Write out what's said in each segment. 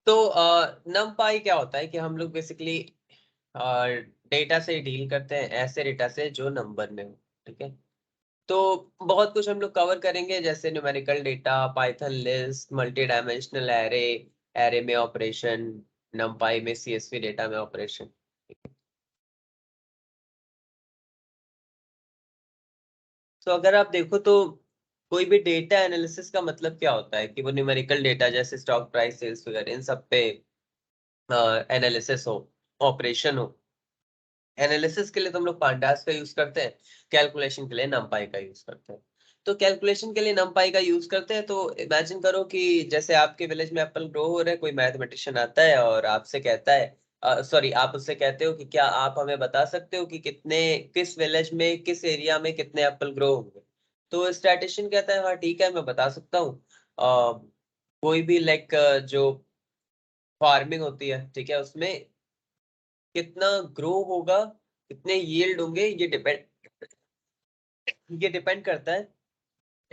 तो numpy क्या होता है कि हम लोग बेसिकली डेटा से डील करते हैं, ऐसे डेटा से जो नंबर में हो, ठीक है। तो बहुत कुछ हम लोग कवर करेंगे, जैसे numerical data, Python list, multi dimensional array, array में ऑपरेशन, numpy में CSV डेटा में ऑपरेशन। तो अगर आप देखो तो कोई भी डेटा एनालिसिस का मतलब क्या होता है कि वो न्यूमेरिकल डेटा जैसे स्टॉक प्राइस, सेल्स फिगर, इन सब पे एनालिसिस हो, ऑपरेशन हो। एनालिसिस के लिए तो हम लोग पांडास का यूज करते हैं, कैलकुलेशन के लिए numpy का यूज करते हैं। तो कैलकुलेशन के लिए numpy का यूज करते हैं, तो इमेजिन करो कि जैसे आपके विलेज में एप्पल ग्रो हो रहा है, कोई मैथमेटिशियन आता है और आपसे कहता है, सॉरी, आप उससे कहते हो कि क्या आप हमें बता सकते हो कि कितने, किस विलेज में, किस एरिया में कितने एप्पल ग्रो होंगे। तो स्टैटिस्टिशियन कहता है हाँ ठीक है, मैं बता सकता हूँ। कोई भी लाइक जो फार्मिंग होती है, ठीक है, उसमें कितना ग्रो होगा, कितने यील्ड होंगे, ये डिपेंड करता है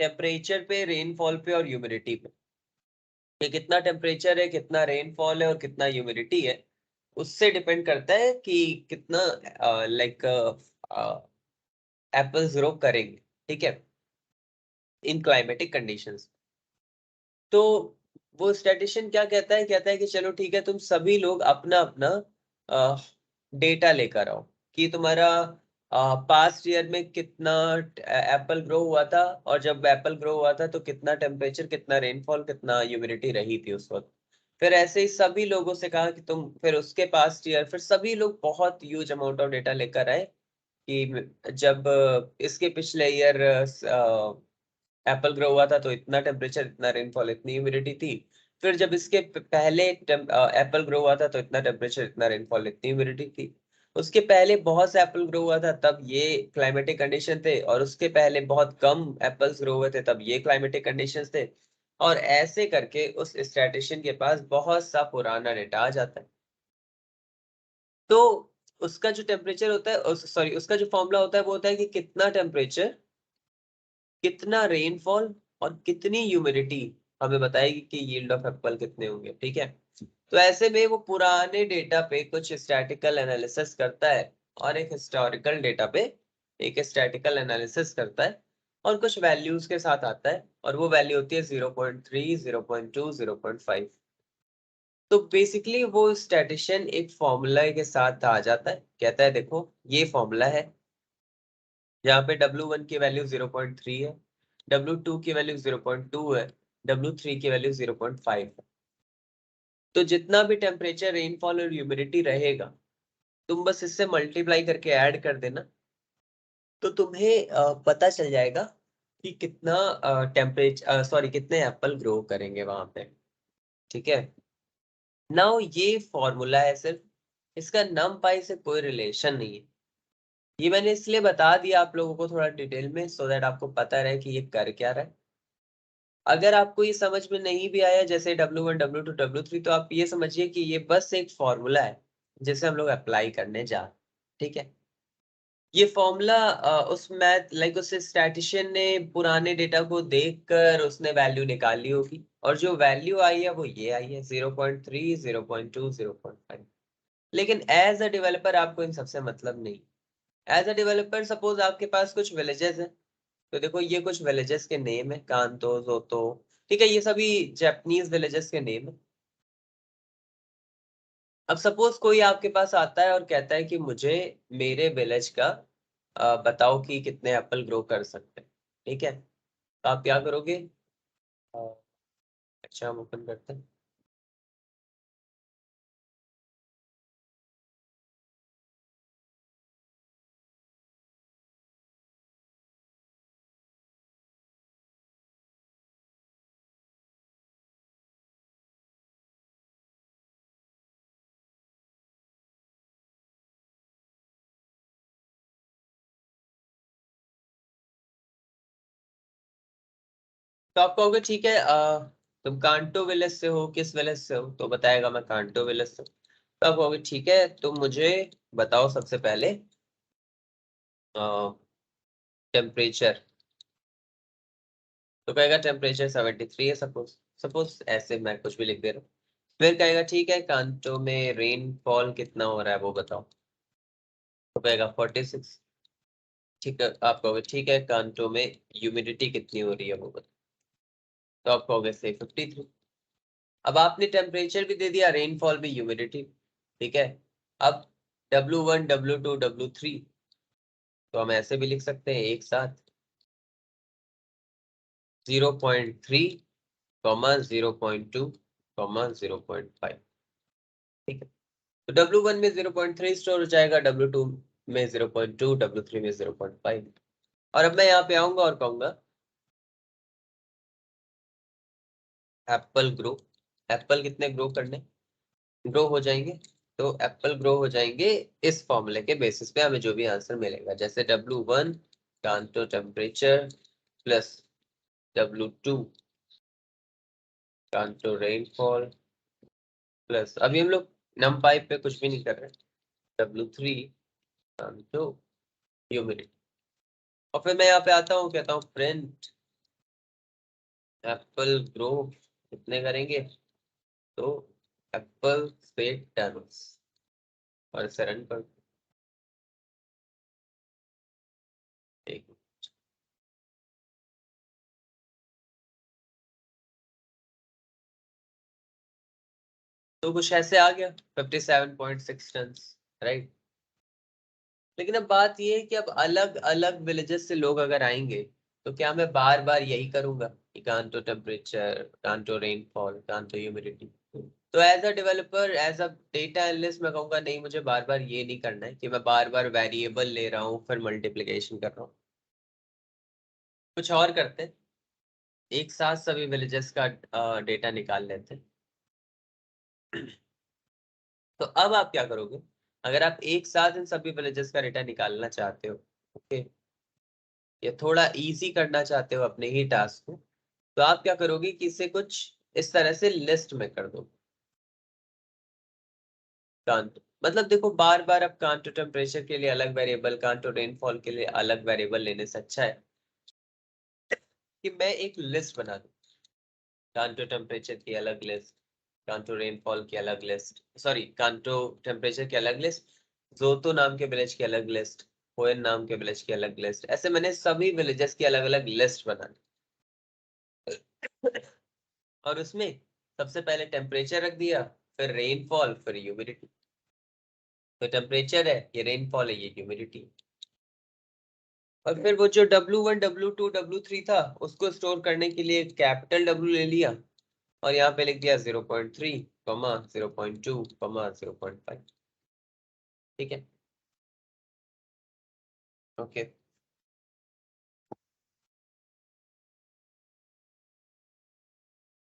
टेम्परेचर पे, रेनफॉल पे और ह्यूमिडिटी पे। कि कितना टेम्परेचर है, कितना रेनफॉल है और कितना ह्यूमिडिटी है, उससे डिपेंड करता है कि कितना लाइक एप्पल्स ग्रो करेंगे, ठीक है, इन क्लाइमेटिक कंडीशंस। तो वो स्टैटिस्टिशियन क्या कहता है, कहता है कि चलो ठीक है, तुम सभी लोग अपना अपना डेटा लेकर आओ कि तुम्हारा पास्ट ईयर में कितना एप्पल ग्रो हुआ था, और जब एप्पल ग्रो हुआ था तो कितना टेम्परेचर, कितना रेनफॉल, कितना ह्यूमिडिटी रही थी उस वक्त। फिर ऐसे ही सभी लोगों से कहा कि तुम फिर उसके पास्ट ईयर, फिर सभी लोग बहुत ह्यूज अमाउंट ऑफ डेटा लेकर आए कि जब इसके पिछले ईयर एप्पल ग्रो हुआ था तो इतना टेम्परेचर, इतना रेनफॉल, इतनी ह्यूमिडिटी थी। फिर जब इसके पहले एप्पल ग्रो हुआ था तो इतना टेम्परेचर, इतना रेनफॉल, इतनी ह्यूमिडिटी थी। उसके पहले बहुत से एप्पल ग्रो हुआ था तब ये क्लाइमेटिक कंडीशन थे, और उसके पहले बहुत कम एप्पल्स ग्रो हुए थे तब ये क्लाइमेटिक कंडीशंस थे। और ऐसे करके उस स्टैटिस्टिशियन के पास बहुत सा पुराना डेटा आ जाता है। तो उसका जो टेम्परेचर होता है, सॉरी, उसका जो फॉर्मूला होता है वो होता है कि कितना टेम्परेचर, कितना रेनफॉल और कितनी ह्यूमिडिटी हमें बताएगी कि यील्ड ऑफ एप्पल कितने होंगे, ठीक है। तो ऐसे में वो पुराने डेटा पे कुछ स्टैटिकल एनालिसिस करता है, और एक हिस्टोरिकल डेटा पे एक स्टैटिकल एनालिसिस करता है, और कुछ वैल्यूज के साथ आता है, और वो वैल्यू होती है 0.3, 0.2, 0.5। तो बेसिकली वो स्टैटिशियन एक फॉर्मूला के साथ आ जाता है, कहता है देखो ये फॉर्मूला है, यहाँ पे W1 की वैल्यू 0.3 है, W2 की वैल्यू 0.2 है, W3 की वैल्यू 0.5 है। तो जितना भी टेम्परेचर, रेनफॉल और ह्यूमिडिटी रहेगा, तुम बस इससे मल्टीप्लाई करके ऐड कर देना, तो तुम्हें पता चल जाएगा कि कितना टेम्परेचर, सॉरी, कितने एप्पल ग्रो करेंगे वहां पे, ठीक है। नाउ ये फॉर्मूला है सिर्फ, इसका numpy से कोई रिलेशन नहीं है। ये मैंने इसलिए बता दिया आप लोगों को थोड़ा डिटेल में, सो दैट आपको पता रहे कि ये कर क्या रहा है। अगर आपको ये समझ में नहीं भी आया, जैसे W1, W2, W3, तो आप ये समझिए कि ये बस एक फॉर्मूला है जिसे हम लोग अप्लाई करने जा रहे हैं, ठीक है। ये फॉर्मूला उस मैथ लाइक उस स्टैटिशियन ने पुराने डेटा को देखकर उसने वैल्यू निकाली होगी, और जो वैल्यू आई है वो ये आई है 0.3, 0.2, 0.5। लेकिन एज अ डेवलपर आपको इन सबसे मतलब नहीं। एज अ डेवलपर सपोज आपके पास कुछ विलेजेस हैं, तो देखो ये कुछ विलेजेस के नेम है, कांतो, जोतो, ठीक है, ये सभी जापानीज विलेजेस के नेम है। अब सपोज कोई आपके पास आता है और कहता है कि मुझे मेरे विलेज का बताओ कि कितने एप्पल ग्रो कर सकते हैं, ठीक है। तो आप क्या करोगे? अ, अच्छा, हम ओपन करते हैं। तो आप कहोगे ठीक है, तुम कांटो विलेज से हो, किस विलेज से हो, तो बताएगा मैं कांटो विलेज से हूँ। तो आप कहोगे ठीक है, तुम मुझे बताओ सबसे पहले टेम्परेचर। तो कहेगा टेम्परेचर 73 है, सपोज, सपोज ऐसे मैं कुछ भी लिख दे रहा हूँ। फिर कहेगा ठीक है कांटो में रेनफॉल कितना हो रहा है वो बताओ, तो कहेगा 46। ठीक है, आप कहोगे ठीक है कांटो में ह्यूमिडिटी कितनी हो रही है वो बताओ, तो आप कहोगे से 53। अब आपने टेम्परेचर भी दे दिया, रेनफॉल भी, ह्यूमिडिटी, ठीक है। अब W1 W2 W3 तो हम ऐसे भी लिख सकते हैं एक साथ 0.3 0.2 0.5, ठीक है। तो W1 में 0.3 स्टोर हो जाएगा, W2 में 0.2, W3 में 0.5। और अब मैं यहाँ पे आऊंगा और कहूंगा एप्पल ग्रो, एप्पल कितने ग्रो करने, ग्रो हो जाएंगे, तो एप्पल ग्रो हो जाएंगे इस फॉर्मूले के बेसिस पे हमें जो भी आंसर मिलेगा, जैसे W1 कांटो टेम्परेचर प्लस W2 कांटो रेनफॉल प्लस, अभी हम लोग नम पाइप पे कुछ भी नहीं कर रहे, W3 कांटो ह्यूमिडिटी। और फिर मैं यहाँ पे आता हूँ, कहता हूँ प्रिंट एप्पल ग्रो कितने करेंगे, तो एप्पल से टर्म्स, और इसे रन कर, एक तो कुछ ऐसे आ गया 57.6 टन, राइट। लेकिन अब बात ये है कि अब अलग अलग विलेजेस से लोग अगर आएंगे तो क्या मैं बार बार यही करूंगा कि कांटो टेम्परेचर, कांटो रेनफॉल, कांटो ह्यूमिडिटी, तो as a developer, as a data analyst मैं कहूंगा नहीं, मुझे बार बार ये नहीं करना है कि मैं बार बार वेरिएबल ले रहा हूँ फिर मल्टीप्लिकेशन कर रहा हूँ। कुछ और करते हैं, एक साथ सभी विलेजेस का डेटा निकाल लेते हैं। तो अब आप क्या करोगे, अगर आप एक साथ इन सभी विलेजेस का डेटा निकालना चाहते हो, ओके, या थोड़ा इजी करना चाहते हो अपने ही टास्क को, तो आप क्या करोगे कि इसे कुछ इस तरह से लिस्ट में कर दो। कांटो मतलब देखो, बार बार अब कांटो टेम्परेचर के लिए अलग वेरिएबल, कांटो रेनफॉल के लिए अलग वेरिएबल लेने से अच्छा है कि मैं एक लिस्ट बना दूं, कांटो टेम्परेचर की अलग लिस्ट, कांटो रेनफॉल की अलग लिस्ट, सॉरी कांटो टेम्परेचर की अलग लिस्ट, जोतो नाम के विलेज की अलग लिस्ट, होएन नाम के विलेज की अलग लिस्ट, ऐसे मैंने सभी विलेजेस की अलग अलग लिस्ट बना दी। और उसमें सबसे पहले टेम्परेचर रख दिया, फिर रेनफॉल, फिर ह्यूमिडिटी। तो टेम्परेचर है, ये रेनफॉल है, ये ह्यूमिडिटी। और फिर वो जो W1 W2 W3 था उसको स्टोर करने के लिए कैपिटल W ले लिया, और यहाँ पे लिख दिया 0.3 0.2 0.5, ठीक है, ओके।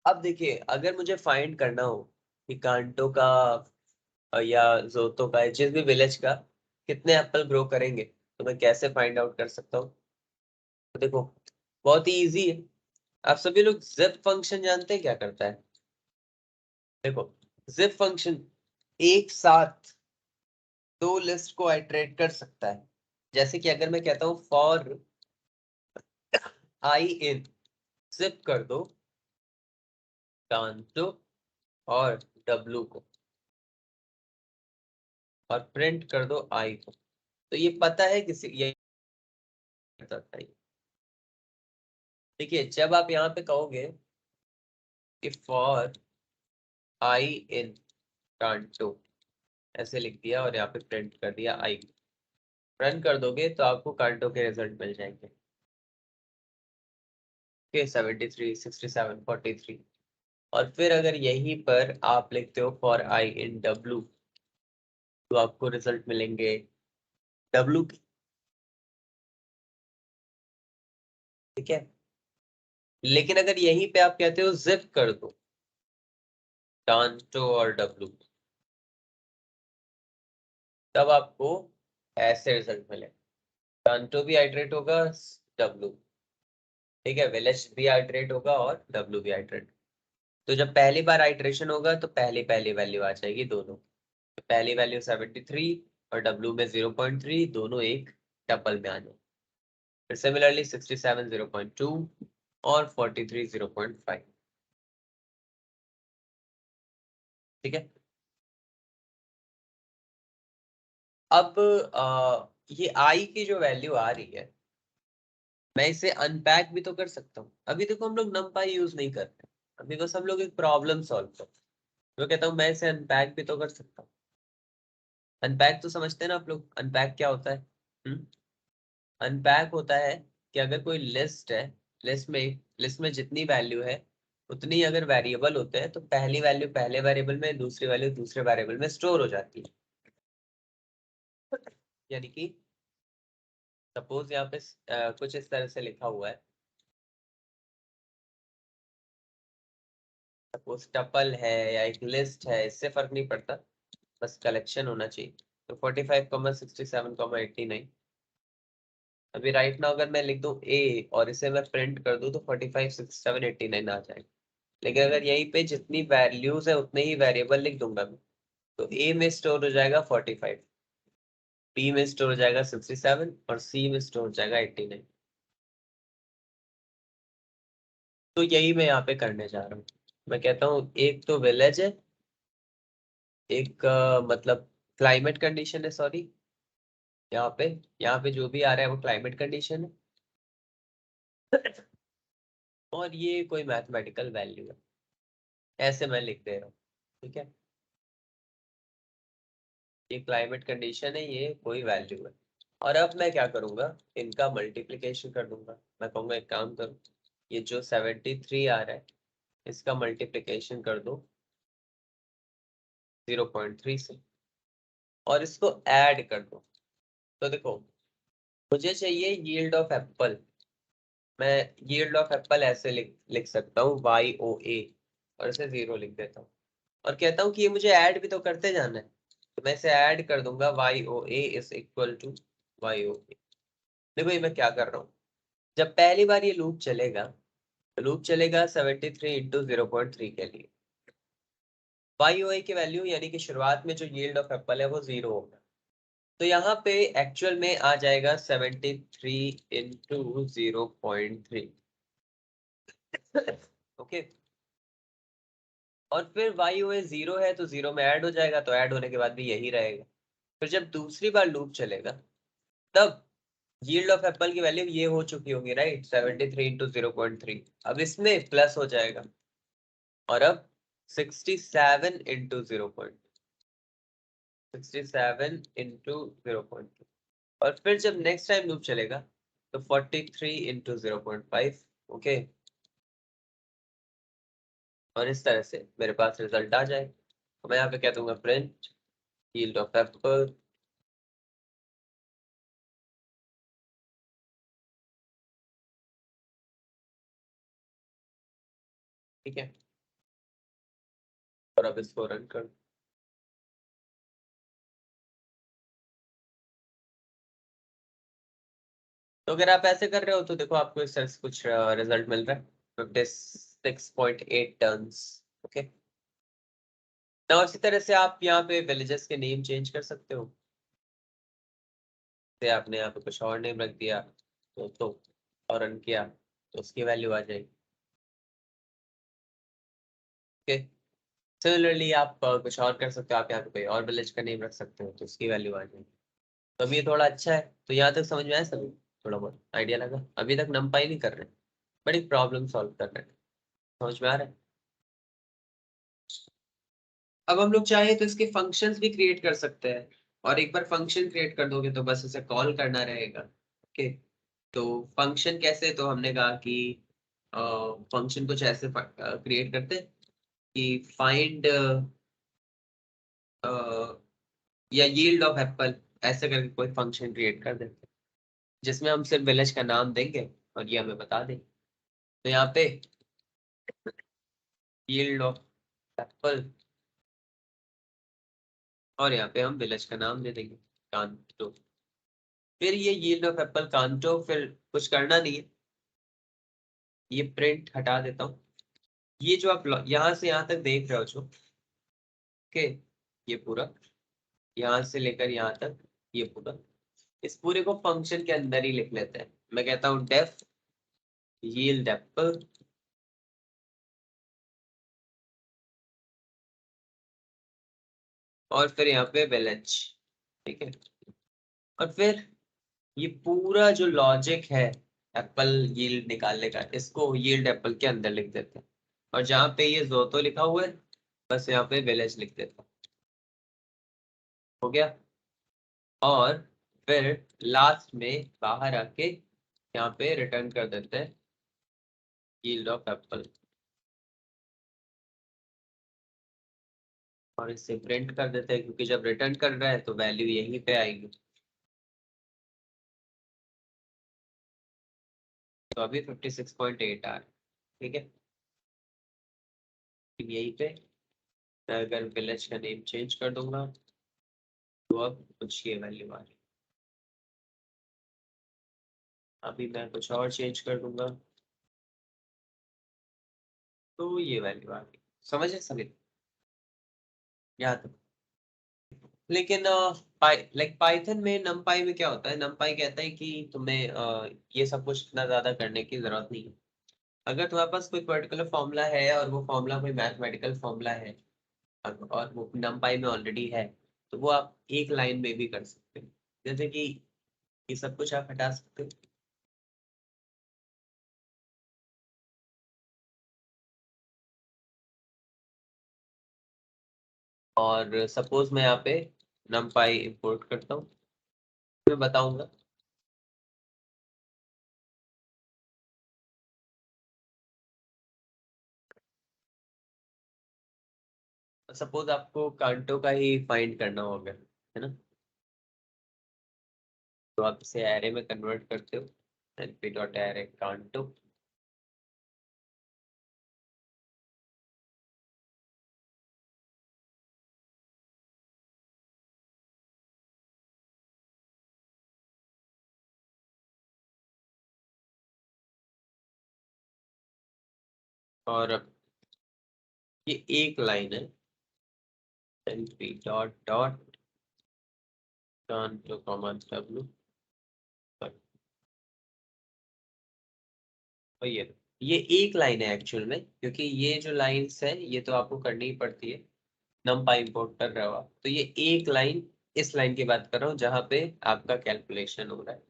अब देखिए, अगर मुझे फाइंड करना हो कि कांटो का या जोतो का, जिस भी विलेज का कितने एप्पल ग्रो करेंगे, तो मैं कैसे फाइंड आउट कर सकता हूँ। तो देखो, बहुत ही इजी है। आप सभी लोग जिप फंक्शन जानते हैं क्या करता है, देखो जिप फंक्शन एक साथ दो लिस्ट को आइटरेट कर सकता है। जैसे कि अगर मैं कहता हूं फॉर आई इन, जिप कर दो कांटो और डब्लू को, और प्रिंट कर दो आई को, तो ये पता है किसी ये करता है। देखिए, जब आप यहाँ पे कहोगे कि फॉर आई इन कांटो, ऐसे लिख दिया और यहाँ पे प्रिंट कर दिया आई, रन कर दोगे तो आपको कांटो के रिजल्ट मिल जाएंगे, ओके, 73 67 43। और फिर अगर यहीं पर आप लिखते हो फॉर आई इन डब्लू, तो आपको रिजल्ट मिलेंगे डब्लू के, ठीक है। लेकिन अगर यहीं पे आप कहते हो जिप कर दो कांटो और डब्लू, तब आपको ऐसे रिजल्ट मिले, कांटो भी आइटरेट होगा, डब्लू, ठीक है, विलेज भी आइटरेट होगा और डब्लू भी आइटरेट। तो जब पहली बार आइटरेशन होगा तो पहली पहली वैल्यू आ जाएगी दोनों, तो पहली वैल्यू 73 और डब्लू में 0.3, दोनों एक टपल में आ जाए। फिर सिमिलरली 67 0.2 और 43 0.5। ठीक है। अब ये आई की जो वैल्यू आ रही है, मैं इसे अनपैक भी तो कर सकता हूँ। अभी देखो हम लोग numpy यूज नहीं करते, अभी बस हम लोग एक प्रॉब्लम सॉल्व करते हैं। तो कहता हूँ मैं इसे अनपैक भी तो कर सकता हूँ। अनपैक तो समझते हैं ना आप लोग, अनपैक क्या होता है? अनपैक होता है कि अगर कोई लिस्ट है, लिस्ट में जितनी वैल्यू है उतनी अगर वेरिएबल होते हैं, तो पहली वैल्यू पहले वेरिएबल में, दूसरी वैल्यू दूसरे वेरिएबल में स्टोर हो जाती है। यानी कि सपोज यहाँ पे कुछ इस तरह से लिखा हुआ है, सपोज टपल है या एक लिस्ट है, इससे फर्क नहीं पड़ता, बस कलेक्शन होना चाहिए। तो 45,67,89, अभी राइट नाउ अगर मैं लिख दूं ए और इसे मैं प्रिंट कर दूं तो 45,67,89 आ जाएगा। लेकिन अगर यहीं पे जितनी वैल्यूज है उतने ही वेरिएबल लिख दूंगा मैं, तो ए में स्टोर हो जाएगा 45, बी में स्टोर हो जाएगा 67 और सी में स्टोर हो जाएगा 89। तो यही मैं यहाँ पे करने जा रहा हूँ। मैं कहता हूँ एक तो विलेज है, एक मतलब क्लाइमेट कंडीशन है, सॉरी, यहाँ पे यहाँ पे जो भी आ रहा है वो क्लाइमेट कंडीशन है। और ये कोई मैथमेटिकल वैल्यू है, ऐसे मैं लिख दे रहा हूँ। ठीक है, ये क्लाइमेट कंडीशन है, ये कोई वैल्यू है। और अब मैं क्या करूंगा, इनका मल्टीप्लिकेशन कर दूंगा। मैं कहूंगा एक काम करो, ये जो 73 आ रहा है इसका मल्टीप्लिकेशन कर दो 0.3 से और इसको ऐड कर दो। तो देखो, मुझे चाहिए यील्ड ऑफ एप्पल। मैं यील्ड ऑफ एप्पल ऐसे लिख सकता हूँ YOA, और इसे 0 लिख देता हूँ और कहता हूँ कि ये मुझे ऐड भी तो करते जाना है। तो मैं इसे ऐड कर दूंगा, YOA is equal to YOA। देखो ये मैं क्या कर रहा हूँ, जब पहली बार ये लूप चलेगा तो लूप चलेगा 73 इंटू 0.3 के लिए। YOA की वैल्यू यानी कि शुरुआत में जो यील्ड ऑफ एप्पल है वो 0 होगा। तो यहाँ पे एक्चुअल में आ जाएगा 73 इंटू 0.3। ओके, और फिर YOA 0 है तो 0 में ऐड हो जाएगा, तो ऐड होने के बाद भी यही रहेगा। फिर जब दूसरी बार लूप चलेगा तब यील्ड ऑफ एप्पल की वैल्यू ये हो चुकी होगी, राइट, 73 इंटू 0.3। अब इसमें प्लस हो जाएगा और अब 67 इंटू 0.2 और फिर जब नेक्स्ट टाइम लूप चलेगा तो 43 इंटू 0.5। ओके, और इस तरह से मेरे पास रिजल्ट आ जाए। तो मैं यहाँ पे कह दूंगा प्रिंट यील्ड ऑफ एप्पल, ठीक है, और अब इसको रन कर। तो अगर आप ऐसे कर रहे हो तो देखो आपको इस तरह से कुछ रिजल्ट मिल रहा है, 56.8 टर्न्स। ओके, ना उसी तरह से आप यहाँ पे विलेजेस के नेम चेंज कर सकते हो। से आपने यहाँ पे कुछ और नेम रख दिया तो और रन किया तो उसकी वैल्यू आ जाएगी। ओके, सिमिलरली आप कुछ और कर सकते हो, आप यहाँ पे कोई और विलेज का नेम रख सकते हो तो उसकी वैल्यू आ जाएगी। तो अभी ये थोड़ा अच्छा है, तो यहाँ तक समझ में आया सभी, थोड़ा बहुत आइडिया लगा। अभी तक नंपाई नहीं कर रहे, बड़ी प्रॉब्लम सॉल्व कर रहे हैं। समझ में आ रहा है? अब हम लोग चाहे तो इसके फंक्शंस भी क्रिएट कर सकते हैं, और एक बार फंक्शन क्रिएट कर दोगे तो बस उसे कॉल करना रहेगा। ओके, तो फंक्शन कैसे, तो हमने कहा कि फंक्शन कुछ ऐसे क्रिएट करते हैं कि फाइंड या यील्ड ऑफ एप्पल, ऐसे करके कोई फंक्शन क्रिएट कर देते हैं जिसमें हम सिर्फ विलेज का नाम देंगे और ये हमें बता देंगे। तो यहाँ पे यील्ड ऑफ एप्पल, और यहाँ पे हम विलेज का नाम दे देंगे कांटो। फिर ये यील्ड ऑफ एप्पल कांटो, फिर कुछ करना नहीं है, ये प्रिंट हटा देता हूँ। ये जो आप यहाँ से यहाँ तक देख रहे हो जो, ओके, ये पूरा यहाँ से लेकर यहाँ तक, ये पूरा, इस पूरे को फंक्शन के अंदर ही लिख लेते हैं। मैं कहता हूँ डेफ यील्ड एप्पल, और फिर यहाँ पे village, ठीक है। और फिर ये पूरा जो लॉजिक है एप्पल यील्ड निकालने का, इसको यील्ड एप्पल के अंदर लिख देते हैं। और जहाँ पे ये जोतो लिखा हुआ है बस यहाँ पे विलेज लिख देते हैं। हो गया। और फिर लास्ट में बाहर आके यहाँ पे रिटर्न कर देते हैं यील्ड ऑफ एप्पल, और इसे प्रिंट कर देते हैं क्योंकि जब रिटर्न कर रहा है तो वैल्यू यहीं पे आएगी। तो अभी 56.8 आ रहा है, ठीक है। यहीं पे मैं अगर विलेज का नेम चेंज कर दूंगा तो अब कुछ ये वैल्यू आ रही। अभी मैं कुछ और चेंज कर दूंगा तो ये वैल्यू आ गई। समझे सभी? यहाँ तक। लेकिन पाइथन में नमपाई में क्या होता है, नमपाई कहता है कि तुम्हें ये सब कुछ इतना ज्यादा करने की जरूरत नहीं है। अगर तुम्हारे पास कोई पर्टिकुलर फॉर्मूला है और वो फॉर्मूला कोई मैथमेटिकल फॉर्मूला है और वो नमपाई में ऑलरेडी है, तो वो आप एक लाइन में भी कर सकते हो। जैसे कि ये सब कुछ आप हटा सकते हो। और सपोज मैं यहाँ पे नमपाई इंपोर्ट करता हूँ, मैं बताऊंगा। सपोज आपको कांटो का ही फाइंड करना होगा, है ना। तो आप इसे एरे में कन्वर्ट करते हो, np डॉट एरे कांटो। और ये एक लाइन है, np डॉट डॉट कांटो कॉमा w। और ये एक लाइन है एक्चुअल में, क्योंकि ये जो लाइंस है ये तो आपको करनी ही पड़ती है। नमपाई इंपोर्ट कर रहे हो आप, तो ये एक लाइन, इस लाइन की बात कर रहा हूँ जहाँ पे आपका कैलकुलेशन हो रहा है।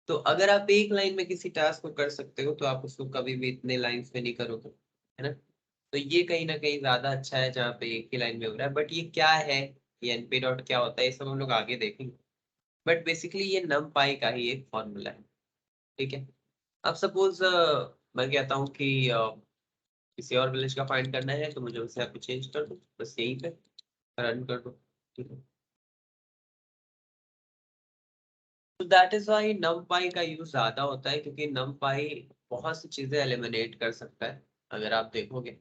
तो अगर आप एक लाइन में किसी टास्क को कर सकते हो तो आप उसको कभी भी इतने लाइंस में नहीं करोगे, है ना। तो ये कहीं ना कहीं ज्यादा अच्छा है जहाँ पे एक ही लाइन में हो रहा है। बट ये क्या है, ये एनपी डॉट क्या होता है, ये सब हम लोग आगे देखेंगे। बट बेसिकली ये नम पाई का ही एक फॉर्मूला है, ठीक है। अब सपोज मैं कहता हूँ कि किसी और विलेज का फाइंड करना है तो मुझे उसे यहाँ पे चेंज कर दो, बस यहीं पे रन कर दो, ठीक है। तो दैट इज वाई numpy का यूज ज्यादा होता है, क्योंकि numpy बहुत सी चीजें एलिमिनेट कर सकता है अगर आप देखोगे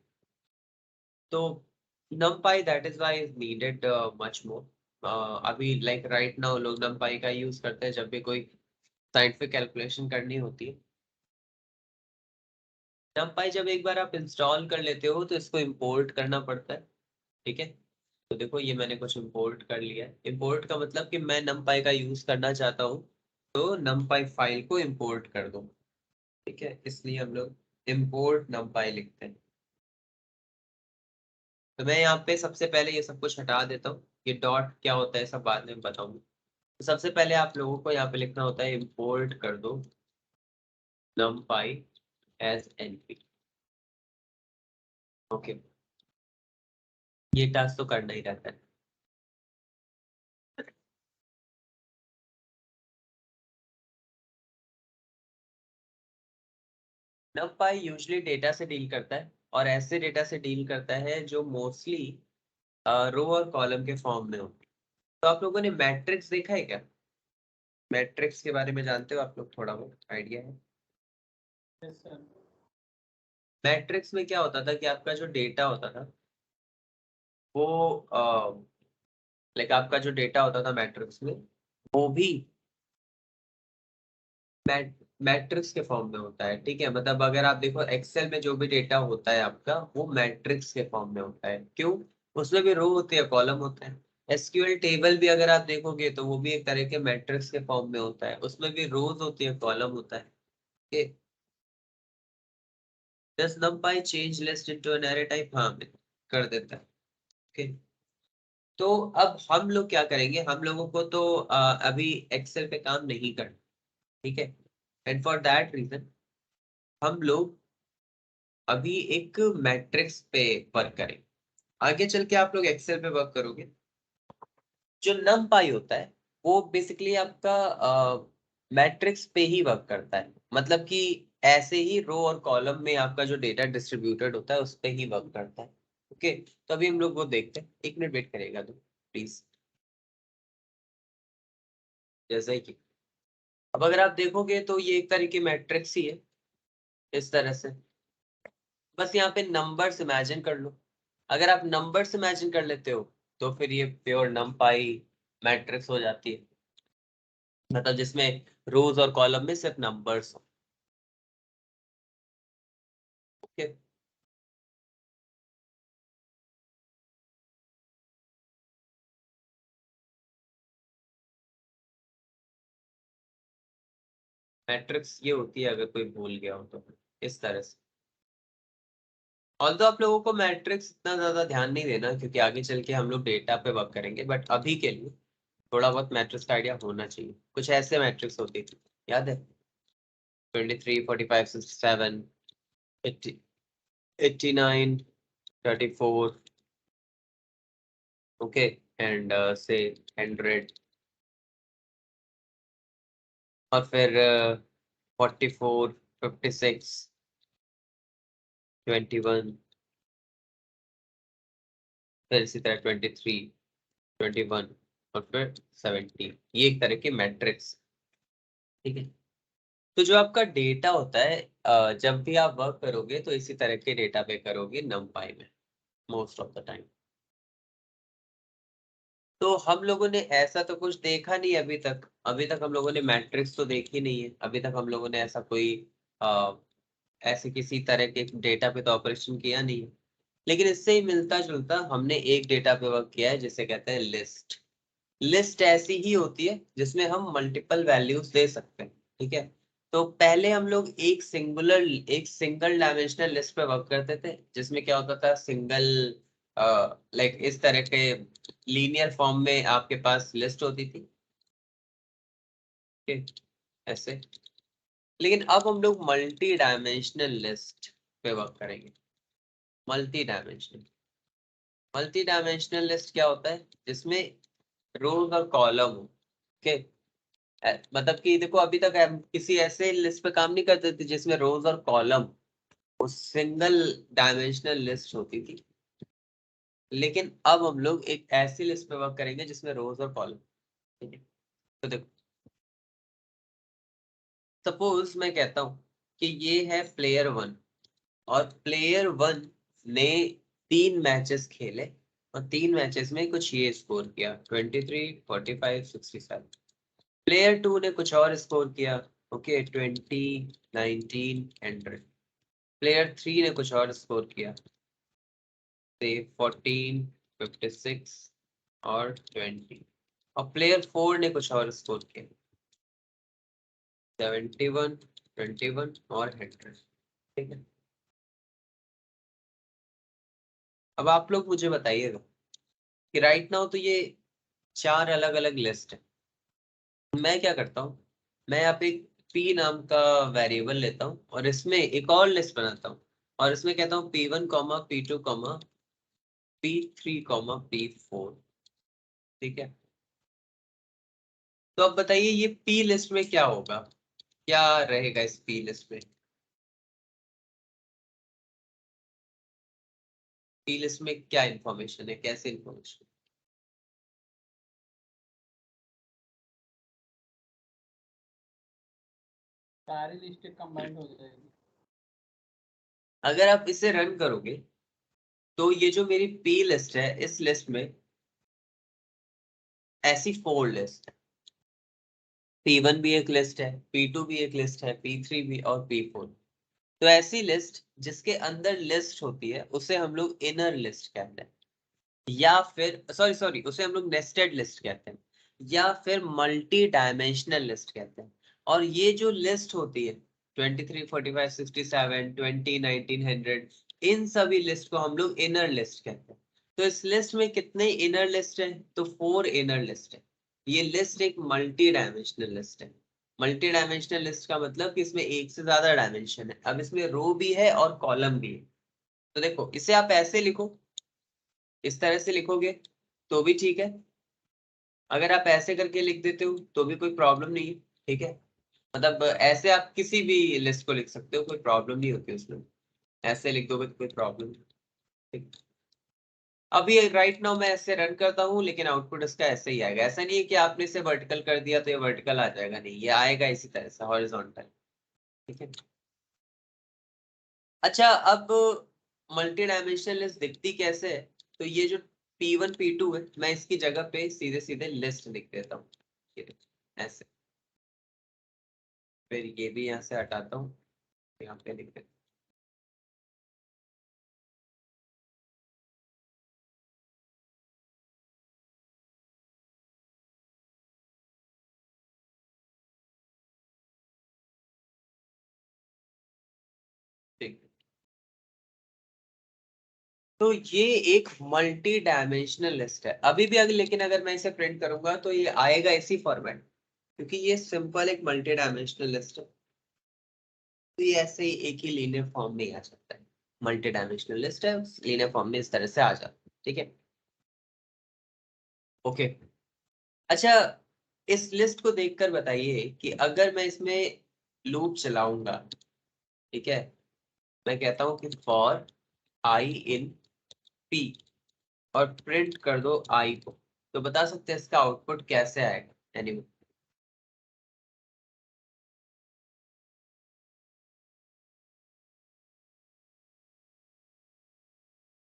तो। numpy that is why is needed much more. अभी लाइक राइट नाउ लोग numpy का यूज करते हैं जब भी कोई साइंटिफिक कैलकुलेशन करनी होती है। numpy जब एक बार आप इंस्टॉल कर लेते हो तो इसको इंपोर्ट करना पड़ता है, ठीक है। तो देखो ये मैंने कुछ इंपोर्ट कर लिया है। इंपोर्ट का मतलब कि मैं numpy का यूज करना चाहता हूँ तो numpy फाइल को इंपोर्ट कर दो, ठीक है। इसलिए हम लोग इम्पोर्ट numpy लिखते हैं। तो मैं यहाँ पे सबसे पहले ये सब कुछ हटा देता हूँ, ये डॉट क्या होता है सब बाद में बताऊंगा। तो सबसे पहले आप लोगों को यहाँ पे लिखना होता है इम्पोर्ट कर दो numpy एज np। ओके, ये टास्क तो करना ही रहता है। numpy यूजली डेटा से डील करता है, और ऐसे डेटा से डील करता है जो मोस्टली रो और कॉलम के फॉर्म में हो। तो आप लोगों ने मैट्रिक्स देखा है क्या? मैट्रिक्स के बारे में जानते हो आप लोग? थोड़ा बहुत आइडिया है? मैट्रिक्स में क्या होता था कि आपका जो डेटा होता था वो लाइक आपका जो डेटा होता था मैट्रिक्स में वो भी मैट्रिक्स के फॉर्म में होता है, ठीक है। मतलब अगर आप देखो एक्सेल में जो भी डेटा होता है आपका वो मैट्रिक्स के फॉर्म में होता है। क्यों? उसमें भी रो होती है, कॉलम होता है। एसक्यूएल टेबल भी अगर आप देखोगे तो वो भी एक तरह के मैट्रिक्स के फॉर्म में होता है, उसमें भी रोज होती है, कॉलम होता है। okay? Does numpy change list into an array type? हाँ, कर देता है। okay? तो अब हम लोग क्या करेंगे, हम लोगों को तो अभी एक्सेल पे काम नहीं करना, ठीक है। एंड फॉर दैट रीजन हम लोग अभी एक मैट्रिक्स पे वर्क करेंगे। आगे चल के आप लोग एक्सेल पे वर्क करोगे, जो नम पाई होता है वो बेसिकली आपका मैट्रिक्स पे ही वर्क करता है, मतलब कि ऐसे ही रो और कॉलम में आपका जो डेटा डिस्ट्रीब्यूटेड होता है उस पे ही वर्क करता है। ओके, तो अभी हम लोग वो देखते हैं, 1 मिनट वेट करेगा तो प्लीज। जैसे कि अब अगर आप देखोगे तो ये एक तरह की मैट्रिक्स ही है, इस तरह से। बस यहाँ पे नंबर्स इमेजिन कर लो। अगर आप नंबर्स इमेजिन कर लेते हो तो फिर ये प्योर नमपाई मैट्रिक्स हो जाती है, मतलब जिसमें रोज और कॉलम में सिर्फ नंबर्स हो। ओके, मैट्रिक्स ये होती है, अगर कोई भूल गया हो तो, इस तरह से। ऑल्दो आप लोगों को मैट्रिक्स इतना ज्यादा ध्यान नहीं देना, क्योंकि आगे चल के हम लोग डेटा पे वर्क करेंगे, बट अभी के लिए थोड़ा बहुत मैट्रिक्स का आइडिया होना चाहिए। कुछ ऐसे मैट्रिक्स होती थी, याद है? 23, 45, 67, 80, 89, 34, ओके, एंड से 100, और फिर 44, 56, 21, फिर इसी तरह 23, 21, और फिर 17। ये एक तरह की मैट्रिक्स, ठीक है। तो जो आपका डेटा होता है, जब भी आप वर्क करोगे तो इसी तरह के डेटा पे करोगे numpy में, मोस्ट ऑफ द टाइम। तो हम लोगों ने ऐसा तो कुछ देखा नहीं अभी तक, हम लोगों ने मैट्रिक्स तो देखी नहीं है अभी तक। हम लोगों ने ऐसा कोई ऐसे किसी तरह के डेटा पे तो ऑपरेशन किया नहीं है। लेकिन इससे ही मिलता जुलता हमने एक डेटा पे वर्क किया है, जिसे कहते हैं लिस्ट। लिस्ट ऐसी ही होती है जिसमें हम मल्टीपल वैल्यूज दे सकते हैं, ठीक है। तो पहले हम लोग एक सिंगल डायमेंशनल लिस्ट पे वर्क करते थे, जिसमें क्या होता था, सिंगल लाइक इस तरह के लीनियर फॉर्म में आपके पास लिस्ट होती थी, ठीक है, ऐसे। लेकिन अब हम लोग मल्टी डायमेंशनल लिस्ट पे वर्क करेंगे। Multi dimensional multi dimensional list क्या होता है, जिसमें रोज और कॉलम हो, ओके। मतलब कि देखो, अभी तक हम किसी ऐसे लिस्ट पे काम नहीं करते थे जिसमें रोज और कॉलम उस सिंगल डायमेंशनल लिस्ट होती थी। लेकिन अब हम लोग एक ऐसी लिस्ट पे वर्क करेंगे जिसमें रोज और कॉलम, ठीक है। तो देखो, सपोज मैं कहता हूँ कि ये है प्लेयर 1, और प्लेयर 1 ने 3 मैचेस खेले, और 3 मैचेस में कुछ ये स्कोर किया, 23, 45, 67। प्लेयर 2 ने कुछ और स्कोर किया, ओके, 20, 19, 100। प्लेयर 3 ने कुछ और स्कोर किया, से 14, 56 और 20। और प्लेयर 4 ने कुछ और स्कोर किया, 71, 21 और 100, ठीक है। अब आप लोग मुझे बताइएगा कि राइट नाउ तो ये 4 अलग अलग लिस्ट है। मैं क्या करता हूँ, मैं यहाँ पे पी नाम का वेरिएबल लेता हूँ, और इसमें एक और लिस्ट बनाता हूँ, और इसमें कहता हूँ P1, P2, P3, P4, ठीक है। तो अब बताइए ये पी लिस्ट में क्या होगा, क्या रहेगा इस पी लिस्ट में? पी लिस्ट में क्या इंफॉर्मेशन है, कैसे इंफॉर्मेशन? सारी लिस्ट कंबाइंड हो जाएगी। अगर आप इसे रन करोगे तो ये जो मेरी पी लिस्ट है, इस लिस्ट में ऐसी 4 लिस्ट है। P1 भी एक लिस्ट है, P2 भी एक लिस्ट है, P3 भी, और P4। तो ऐसी लिस्ट जिसके अंदर लिस्ट होती है उसे हम लोग इनर लिस्ट कहते हैं, या फिर सॉरी सॉरी उसे हम लोग नेस्टेड लिस्ट कहते हैं, या फिर मल्टी डायमेंशनल लिस्ट कहते हैं। और ये जो लिस्ट होती है 23, 45, 67, 20, 19, 100, इन सभी लिस्ट को हम लोग इनर लिस्ट कहते हैं। तो इस लिस्ट में कितने इनर लिस्ट है? तो 4 इनर लिस्ट है। ये लिस्ट एक मल्टी डायमेंशनल लिस्ट है। मल्टी डायमेंशनल लिस्ट का मतलब कि इसमें एक से ज्यादा डायमेंशन है। अब इसमें रो भी है और कॉलम भी है। तो देखो इसे आप ऐसे लिखो, इस तरह से लिखोगे तो भी ठीक है, अगर आप ऐसे करके लिख देते हो तो भी कोई प्रॉब्लम नहीं है। ठीक है, मतलब ऐसे आप किसी भी लिस्ट को लिख सकते हो, कोई प्रॉब्लम नहीं होती उसमें। ऐसे लिख दोगे तो कोई प्रॉब्लम नहीं। ठीक। अभी राइट नाउ मैं ऐसे रन करता हूँ, लेकिन आउटपुट इसका ऐसे ही आएगा। ऐसा नहीं है कि आपने इसे वर्टिकल कर दिया तो ये वर्टिकल आ जाएगा, नहीं, ये आएगा इसी तरह से हॉरिजॉन्टल। ठीक है। अच्छा, अब मल्टी डायमेंशनल लिस्ट दिखती कैसे है? तो ये जो P1 P2 है, मैं इसकी जगह पे सीधे सीधे लिस्ट लिख देता हूँ, ऐसे। फिर ये भी यहाँ से हटाता हूँ, यहाँ पे लिख देता हूँ। ठीक है। तो ये एक मल्टी डायमेंशनल लिस्ट है। अभी भी अगर, लेकिन अगर मैं इसे प्रिंट करूंगा तो ये आएगा इसी फॉर्मेट, क्योंकि ये सिंपल एक मल्टी डायमेंशनल लिस्ट है। तो ये ऐसे ही एक ही लीनियर फॉर्म में आ सकता है। मल्टी डायमेंशनल लिस्ट है, लीनियर फॉर्म में इस तरह से आ जाता है। ठीक है, ओके। अच्छा, इस लिस्ट को देखकर बताइए कि अगर मैं इसमें लूप चलाऊंगा, ठीक है, मैं कहता हूं कि फॉर आई इन पी और प्रिंट कर दो आई को, तो बता सकते हैं इसका आउटपुट कैसे आएगा? एनीवे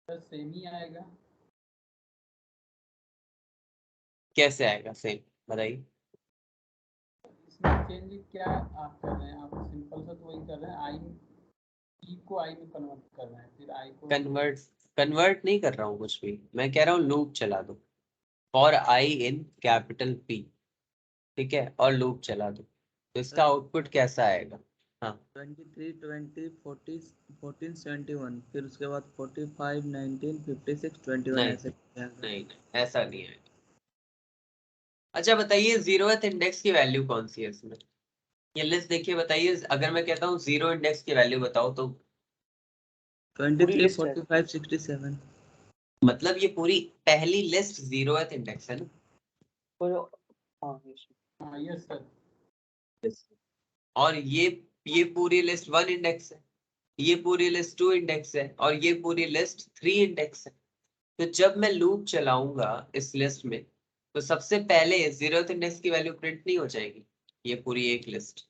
सर सेम ही आएगा। कैसे आएगा सेम, बताइए। इसमें चेंज क्या आप कर रहे हैं? आप सिंपल सा तो वही कर रहे हैं, आई ई को आई में कन्वर्ट कर रहे हैं, फिर आई को कन्वर्ट कन्वर्ट नहीं कर रहा हूँ कुछ भी, मैं कह रहा हूँ लूप चला दो for I in capital P, ठीक है, और लूप चला दो, तो इसका आउटपुट कैसा आएगा? हाँ, 23 20 40 14 71, फिर उसके बाद 45 19 56 21 नहीं ऐसे जाएगा। नहीं नहीं, ऐसा नहीं है। अच्छा बताइए, जीरोथ इंडेक्स की वैल्यू कौन सी है इसमें? ये लिस्ट देखिए, बताइए। अगर मैं कहता हूँ जीरो इंडेक्स की वैल्यू बताओ, तो पूरी 23 लिस्ट है, 45 67। मतलब ये पूरी पहली लिस्ट जीरोथ इंडेक्स है ना? हाँ यस सर। और ये पूरी लिस्ट 1 इंडेक्स है, ये पूरी लिस्ट 2 इंडेक्स है, और ये पूरी लिस्ट 3 इंडेक्स है। तो जब मैं लूप चलाऊंगा इस लिस्ट में, तो सबसे पहले जीरोथ इंडेक्स की वैल्यू प्रिंट नहीं हो जाएगी, ये पूरी एक लिस्ट,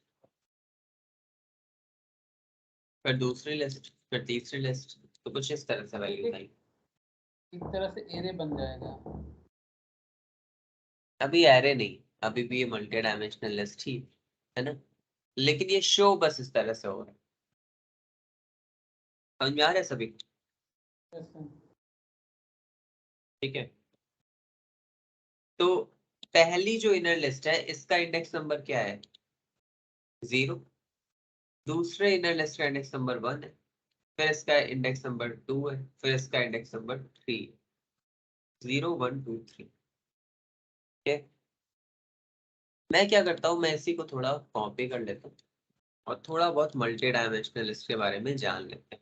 फिर दूसरी लिस्ट, फिर तीसरी लिस्ट, तो कुछ इस तरह से वैल्यू आएगी। एक तरह से एरे बन जाएगा। अभी एरे नहीं, अभी भी ये मल्टी डायमेंशनल लिस्ट ही है ना, लेकिन ये शो बस इस तरह से हो रहा है। समझ में आ रहा है सभी? Yes sir. ठीक है। तो पहली जो इनर लिस्ट है, इसका इंडेक्स नंबर क्या है? 0। दूसरे इनर लिस्ट का इंडेक्स नंबर 1 है, फिर इसका इंडेक्स नंबर 2 है, फिर इसका इंडेक्स नंबर 3। 0 1 2 3। ठीक है, मैं क्या करता हूँ, मैं इसी को थोड़ा कॉपी कर लेता हूँ और थोड़ा बहुत मल्टी डायमेंशनल लिस्ट के बारे में जान लेते हैं।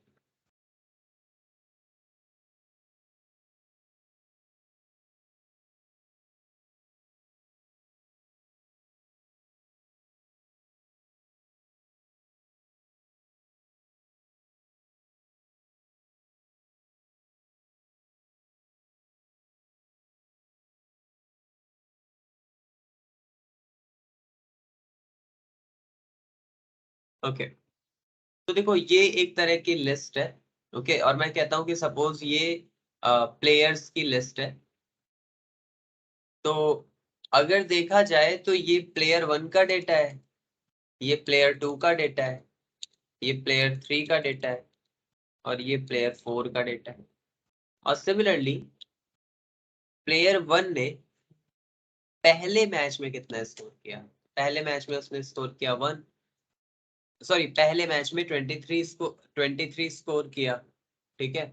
ओके, तो देखो ये एक तरह की लिस्ट है। ओके, और मैं कहता हूँ कि सपोज ये प्लेयर्स की लिस्ट है। तो अगर देखा जाए तो ये प्लेयर 1 का डेटा है, ये प्लेयर 2 का डेटा है, ये प्लेयर 3 का डेटा है, और ये प्लेयर 4 का डेटा है। और सिमिलरली प्लेयर 1 ने पहले मैच में कितना स्कोर किया? पहले मैच में उसने स्कोर किया 1, सॉरी, पहले मैच में 23 स्कोर किया। ठीक है,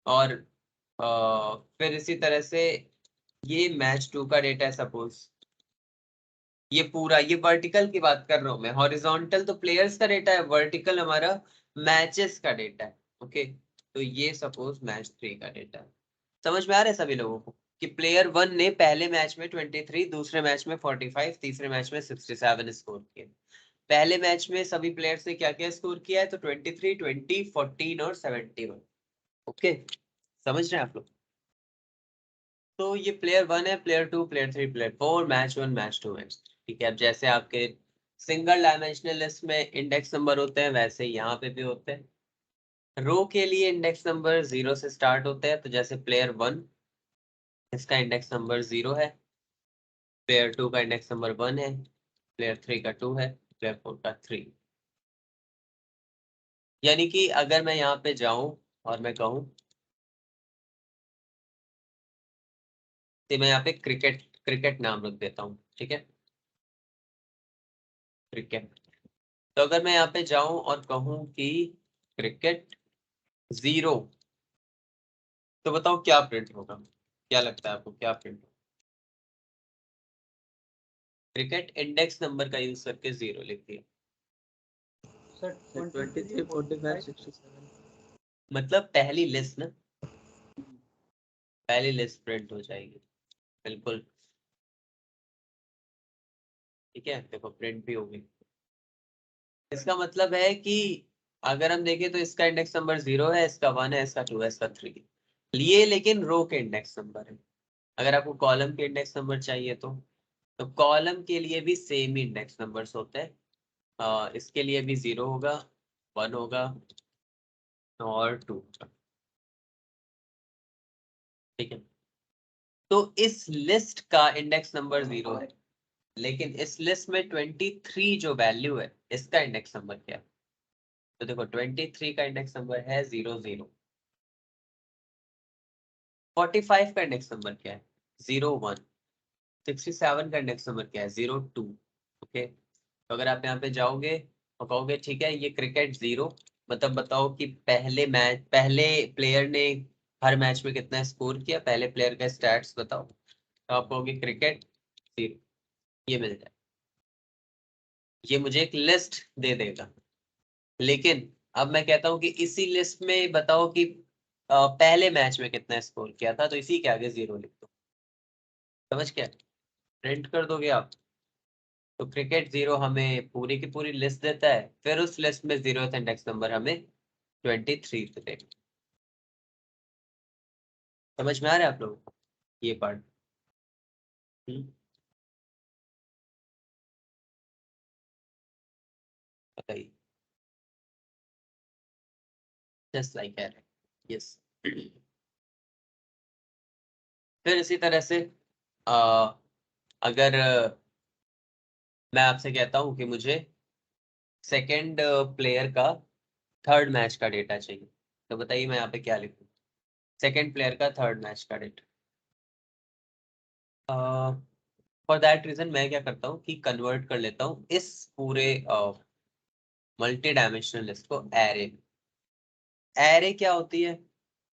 और फिर इसी तरह से ये मैच 2 का डेटा है सपोज, ये पूरा, ये वर्टिकल की बात कर रहा हूं मैं, हॉरिजॉन्टल तो प्लेयर्स का डेटा है, वर्टिकल हमारा मैचेस का डेटा है। ओके, तो ये सपोज मैच 3 का डेटा है। समझ में आ रहा है सभी लोगों को कि प्लेयर 1 ने पहले मैच में 23, दूसरे मैच में 45, तीसरे मैच में 67 स्कोर किए। पहले मैच में सभी प्लेयर्स ने क्या क्या स्कोर किया है, तो 23, 20, 14 और 71। ओके, समझ रहे हैं आप लोग? तो ये प्लेयर 1 है, player 2, player 3, player 4, match 1, match 2, match 3। ठीक है, अब जैसे आपके सिंगल डायमेंशनल लिस्ट में इंडेक्स नंबर होते हैं, वैसे यहाँ पे भी होते हैं। रो के लिए इंडेक्स नंबर 0 से स्टार्ट होते हैं, तो जैसे प्लेयर 1 इसका इंडेक्स नंबर 0 है, प्लेयर 2 का इंडेक्स नंबर 1 है, प्लेयर 3 का 2 है, प्लेयर 4 का 3। यानी कि अगर मैं यहाँ पे जाऊं और मैं कहूं तो मैं यहाँ पे क्रिकेट क्रिकेट नाम रख देता हूँ, ठीक है, क्रिकेट। तो अगर मैं यहाँ पे जाऊं और कहूं कि क्रिकेट 0, तो बताओ क्या प्रिंट होगा, क्या लगता है आपको क्या प्रिंट होगा? क्रिकेट इंडेक्स नंबर का यूज करके 0 लिख दिया, सर 23, 45, 67। मतलब पहली लिस्ट ना, पहली लिस्ट प्रिंट हो जाएगी, बिल्कुल। ठीक है, देखो प्रिंट भी होगी। इसका मतलब है कि अगर हम देखें तो इसका इंडेक्स नंबर 0 है, इसका 1 है, इसका 2 है, इसका 3 लिए, लेकिन रो के इंडेक्स नंबर है। अगर आपको कॉलम के इंडेक्स नंबर चाहिए तो कॉलम के लिए भी सेम ही इंडेक्स नंबर्स होते हैं। इसके लिए भी 0 होगा, 1 होगा और 2 होगा। ठीक है, तो इस लिस्ट का इंडेक्स नंबर 0 है, लेकिन इस लिस्ट में 23 जो वैल्यू है इसका इंडेक्स नंबर क्या है? तो देखो 23 का इंडेक्स नंबर है 00। 45 का इंडेक्स नंबर क्या है? 01। 67 का इंडेक्स नंबर क्या है? 02। ओके, तो अगर आप यहाँ पे जाओगे और कहोगे ठीक है ये क्रिकेट 0, मतलब बताओ कि पहले प्लेयर ने हर मैच में कितना स्कोर किया, पहले प्लेयर का स्टैट्स बताओ, तो आप कहोगे क्रिकेट 0, ये मिल जाए, ये मुझे एक लिस्ट दे देगा। लेकिन अब मैं कहता हूँ कि इसी लिस्ट में बताओ कि पहले मैच में कितना स्कोर किया था, तो इसी के आगे 0 लिख दो। समझ क्या, प्रिंट कर दोगे आप? तो क्रिकेट 0 हमें पूरी की पूरी लिस्ट देता है, फिर उस लिस्ट में 0th इंडेक्स नंबर हमें 23 देगा। समझ में आ रहा है आप लोगों को ये पार्ट? बताइए। Just like that, yes. फिर इसी तरह से आ, अगर मैं आपसे कहता हूँ कि मुझे सेकंड प्लेयर का थर्ड मैच का डेटा चाहिए, तो बताइए मैं यहाँ पे क्या लिखूँ? सेकंड प्लेयर का थर्ड मैच का डेटा। फॉर दैट रीजन मैं क्या करता हूँ कि कन्वर्ट कर लेता हूँ इस पूरे मल्टी डायमेंशनल लिस्ट को एरे। एरे क्या होती है?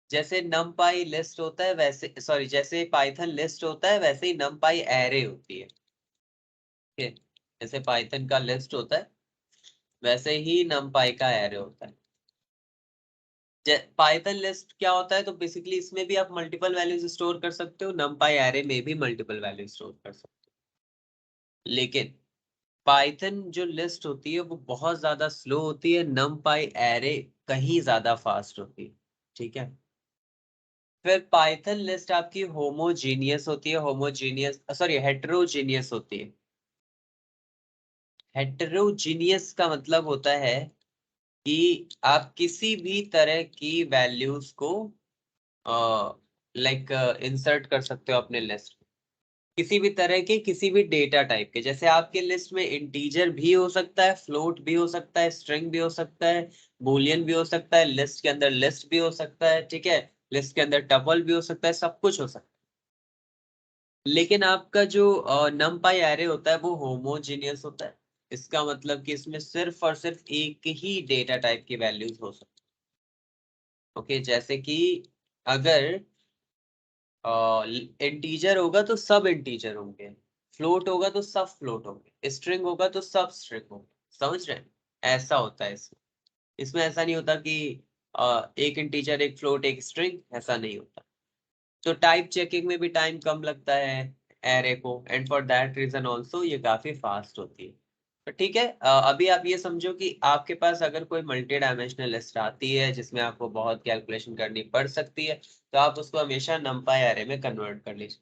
जैसे नमपाई लिस्ट होता है वैसे, सॉरी, जैसे पाइथन लिस्ट होता है वैसे ही नमपाई एरे होती है। ठीक है, जैसे पाइथन का लिस्ट होता है वैसे ही नमपाई का एरे होता है। पाइथन लिस्ट क्या होता है, तो बेसिकली इसमें भी आप मल्टीपल वैल्यूज स्टोर कर सकते हो, नमपाई एरे में भी मल्टीपल वैल्यूज स्टोर कर सकते हो। लेकिन पाइथन जो लिस्ट होती है वो बहुत ज्यादा स्लो होती है, नमपाई एरे कहीं ज्यादा फास्ट होती है। ठीक है, फिर पाइथन लिस्ट आपकी होमोजीनियस होती है, होमोजीनियस सॉरी हेटेरोजीनियस होती है। हेटेरोजीनियस का मतलब होता है कि आप किसी भी तरह की वैल्यूज को लाइक इंसर्ट कर सकते हो अपने लिस्ट, किसी भी तरह के किसी भी डेटा टाइप के। जैसे आपके लिस्ट में इंटीजर भी हो सकता है, फ्लोट भी हो सकता है, स्ट्रिंग भी हो सकता है, बूलियन भी हो सकता है, लिस्ट के अंदर लिस्ट भी हो सकता है, ठीक है, लिस्ट के अंदर टपल भी हो सकता है, सब कुछ हो सकता है। लेकिन आपका जो नमपाई एरे होता है वो होमोजीनियस होता है। इसका मतलब कि इसमें सिर्फ और सिर्फ एक ही डेटा टाइप की वैल्यूज हो सकती है। ओके, जैसे कि अगर इंटीजर होगा तो सब इंटीजर होंगे, फ्लोट होगा तो सब फ्लोट होंगे, स्ट्रिंग होगा तो सब स्ट्रिंग होंगे। समझ रहे हैं? ऐसा होता है इसमें। इसमें ऐसा नहीं होता कि एक इंटीजर एक फ्लोट एक स्ट्रिंग, ऐसा नहीं होता। तो टाइप चेकिंग में भी टाइम कम लगता है एरे को, and for that reason also ये काफी फास्ट होती है। तो ठीक है, अभी आप ये समझो कि आपके पास अगर कोई मल्टी डायमेंशनल लिस्ट आती है जिसमें आपको बहुत कैलकुलेशन करनी पड़ सकती है, तो आप उसको हमेशा नंपाई एरे में कन्वर्ट कर लीजिए।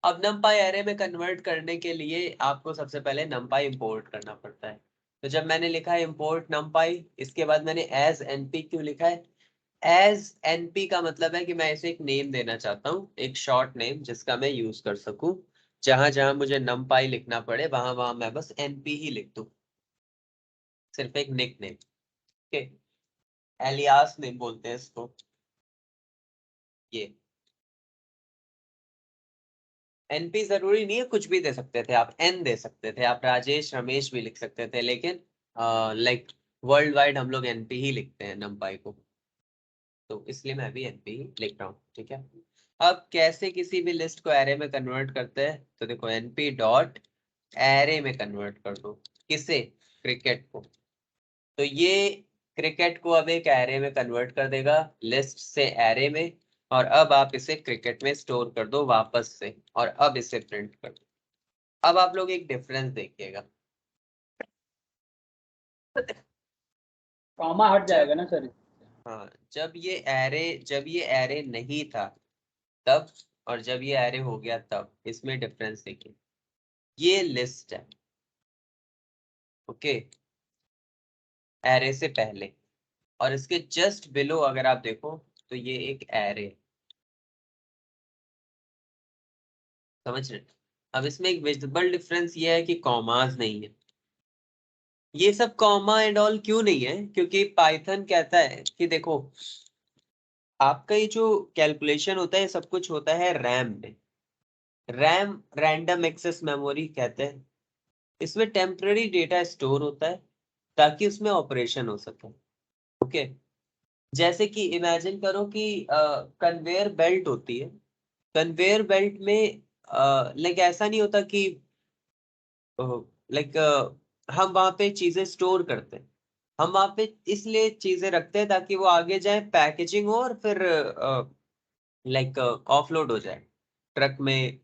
अब नंपाई एरे में कन्वर्ट करने के लिए आपको सबसे पहले नंपाई इंपोर्ट करना पड़ता है। तो जब मैंने लिखा है इंपोर्ट नंपाई, इसके बाद मैंने एज एनपी क्यों लिखा है? एज एनपी का मतलब है कि मैं इसे एक नेम देना चाहता हूँ, एक शॉर्ट नेम जिसका मैं यूज कर सकूं। जहां जहां मुझे नंपाई लिखना पड़े वहां वहां मैं बस एनपी ही लिख दूं, सिर्फ एक nickname. Okay, alias name बोलते हैं इसको। ये एनपी जरूरी नहीं है, कुछ भी दे सकते थे आप, एन दे सकते थे आप, राजेश रमेश भी लिख सकते थे, लेकिन लाइक वर्ल्ड वाइड हम लोग एनपी ही लिखते हैं नंपाई को, तो इसलिए मैं भी एनपी ही लिख रहा हूँ। ठीक है, अब कैसे किसी भी लिस्ट को एरे में कन्वर्ट करते हैं? तो देखो एनपी डॉट एरे में कन्वर्ट कर दो। किसे? क्रिकेट को। तो ये क्रिकेट को अब एक एरे में कन्वर्ट कर देगा, लिस्ट से एरे में, और अब आप इसे क्रिकेट में स्टोर कर दो वापस से, और अब इसे प्रिंट कर दो। अब आप लोग एक डिफरेंस देखिएगा। कॉमा हट जाएगा ना सर? हाँ, जब ये एरे नहीं था तब, और जब ये एरे हो गया तब, इसमें डिफरेंस देखिए। ये लिस्ट है, ओके, एरे से पहले, और इसके जस्ट बिलो अगर आप देखो तो ये एक एरे। समझ रहे? अब इसमें एक विजिबल डिफरेंस ये है कि कॉमास नहीं है। ये सब कॉमा एंड ऑल क्यों नहीं है? क्योंकि पाइथन कहता है कि देखो, आपका ये जो कैलकुलेशन होता है सब कुछ होता है रैम में। रैम रैंडम एक्सेस मेमोरी कहते हैं। इसमें टेम्पररी डेटा स्टोर होता है ताकि उसमें ऑपरेशन हो सके। ओके, जैसे कि इमेजिन करो कि कन्वेयर बेल्ट होती है। कन्वेयर बेल्ट में लाइक ऐसा नहीं होता कि लाइक हम वहां पे चीजें स्टोर करते हैं। हम वहां पे इसलिए चीजें रखते हैं ताकि वो आगे जाए, पैकेजिंग हो, और फिर लाइक ऑफलोड हो जाए, ट्रक में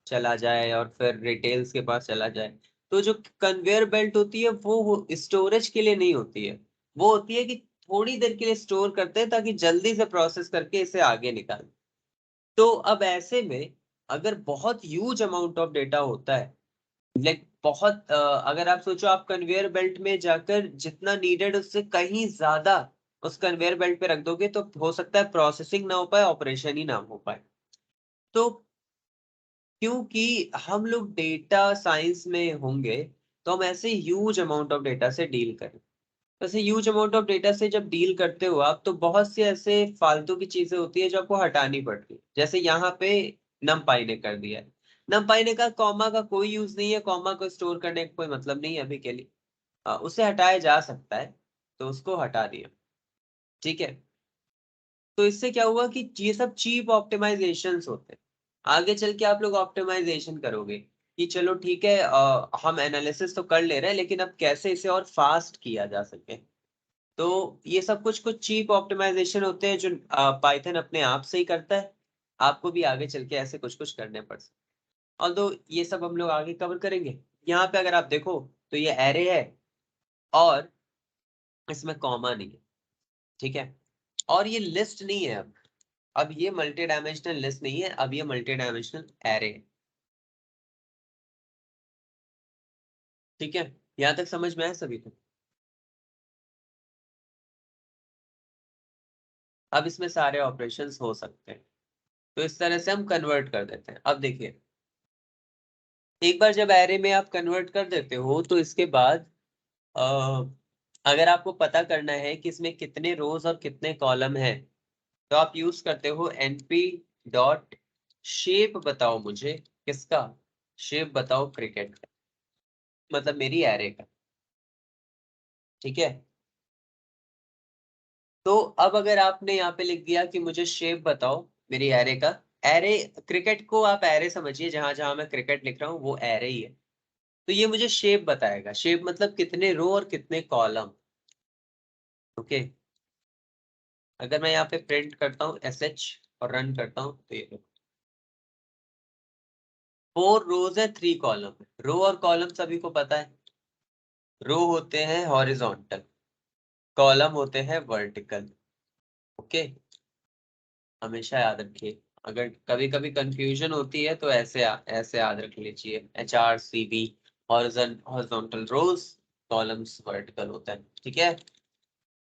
चला जाए और फिर रिटेल्स के पास चला जाए। तो जो कन्वेयर बेल्ट होती है वो स्टोरेज के लिए नहीं होती है, वो होती है कि थोड़ी देर के लिए स्टोर करते हैं ताकि जल्दी से प्रोसेस करके इसे आगे निकाल। तो अब ऐसे में अगर बहुत ह्यूज अमाउंट ऑफ डेटा होता है, लाइक बहुत अगर आप सोचो, आप कन्वेयर बेल्ट में जाकर जितना नीडेड उससे कहीं ज्यादा उस कन्वेयर बेल्ट पे रख दोगे तो हो सकता है प्रोसेसिंग ना हो पाए, ऑपरेशन ही ना हो पाए। तो क्योंकि हम लोग डेटा साइंस में होंगे, तो हम ऐसे ह्यूज अमाउंट ऑफ डेटा से डील करें। वैसे ह्यूज अमाउंट ऑफ डेटा से जब डील करते हो आप, तो बहुत सी ऐसे फालतू की चीजें होती है जो आपको हटानी पड़ती है। जैसे यहाँ पे नमपाई ने कर दिया है। नमपाई ने कहा कॉमा का कोई यूज नहीं है, कॉमा को स्टोर करने का कोई मतलब नहीं है अभी के लिए, उसे हटाया जा सकता है, तो उसको हटा दिया। ठीक है, तो इससे क्या हुआ कि ये सब चीप ऑप्टिमाइजेशंस होते हैं। आगे चल के आप लोग ऑप्टिमाइजेशन करोगे कि चलो ठीक है, हम एनालिसिस तो कर ले रहे हैं, लेकिन अब कैसे इसे और फास्ट किया जा सके। तो ये सब कुछ कुछ चीप ऑप्टिमाइजेशन होते हैं जो पाइथन अपने आप से ही करता है। आपको भी आगे चल के ऐसे कुछ कुछ करने पड़ सकते, ऑल्दो ये सब हम लोग आगे कवर करेंगे। यहाँ पे अगर आप देखो तो ये एरे है, और इसमें कॉमा नहीं है। ठीक है, और ये लिस्ट नहीं है। अब ये मल्टी डायमेंशनल लिस्ट नहीं है, अब ये मल्टी डायमेंशनल एरे है। ठीक है, यहाँ तक समझ में आया सभी को? अब इसमें सारे ऑपरेशंस हो सकते हैं, तो इस तरह से हम कन्वर्ट कर देते हैं। अब देखिए, एक बार जब एरे में आप कन्वर्ट कर देते हो तो इसके बाद अ, अगर आपको पता करना है कि इसमें कितने रोज और कितने कॉलम हैं, तो आप यूज करते हो एनपी डॉट शेप बताओ मुझे। किसका शेप बताओ? क्रिकेट का, मतलब मेरी एरे का। ठीक है, तो अब अगर आपने यहाँ पे लिख दिया कि मुझे शेप बताओ मेरी एरे का, एरे, क्रिकेट को आप एरे समझिए, जहां जहां मैं क्रिकेट लिख रहा हूँ वो एरे ही है। तो ये मुझे शेप बताएगा, शेप मतलब कितने रो और कितने कॉलम। ओके, अगर मैं यहाँ पे प्रिंट करता हूँ SH और रन करता हूँ तो ये 4 रोज है 3 कॉलम। रो और कॉलम सभी को पता है, रो होते हैं हॉरिजॉन्टल, कॉलम होते हैं वर्टिकल। ओके, हमेशा याद रखिए, अगर कभी कभी कंफ्यूजन होती है तो ऐसे याद रख लीजिए, HRCB, हॉरिजॉन्टल रोज, कॉलम्स वर्टिकल होता है। ठीक है,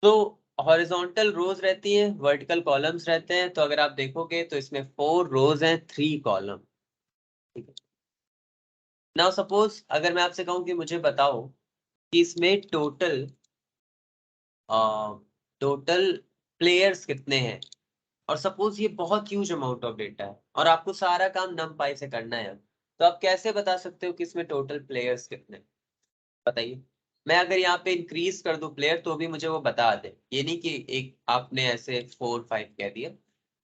तो हॉरिजॉन्टल रोज रहती हैं, वर्टिकल कॉलम्स रहते हैं। तो अगर आप देखोगे तो इसमें 4 रोज हैं 3 कॉलम। ठीक है, नाउ सपोज अगर मैं आपसे कहूं कि मुझे बताओ कि इसमें टोटल प्लेयर्स कितने हैं, और सपोज ये बहुत ह्यूज अमाउंट ऑफ डेटा है और आपको सारा काम numpy से करना है, तो आप कैसे बता सकते हो कि इसमें टोटल प्लेयर्स कितने हैं? बताइए। मैं अगर यहाँ पे इंक्रीज कर दूं प्लेयर तो भी मुझे वो बता दे, ये नहीं कि एक आपने ऐसे 4-5 कह दिया।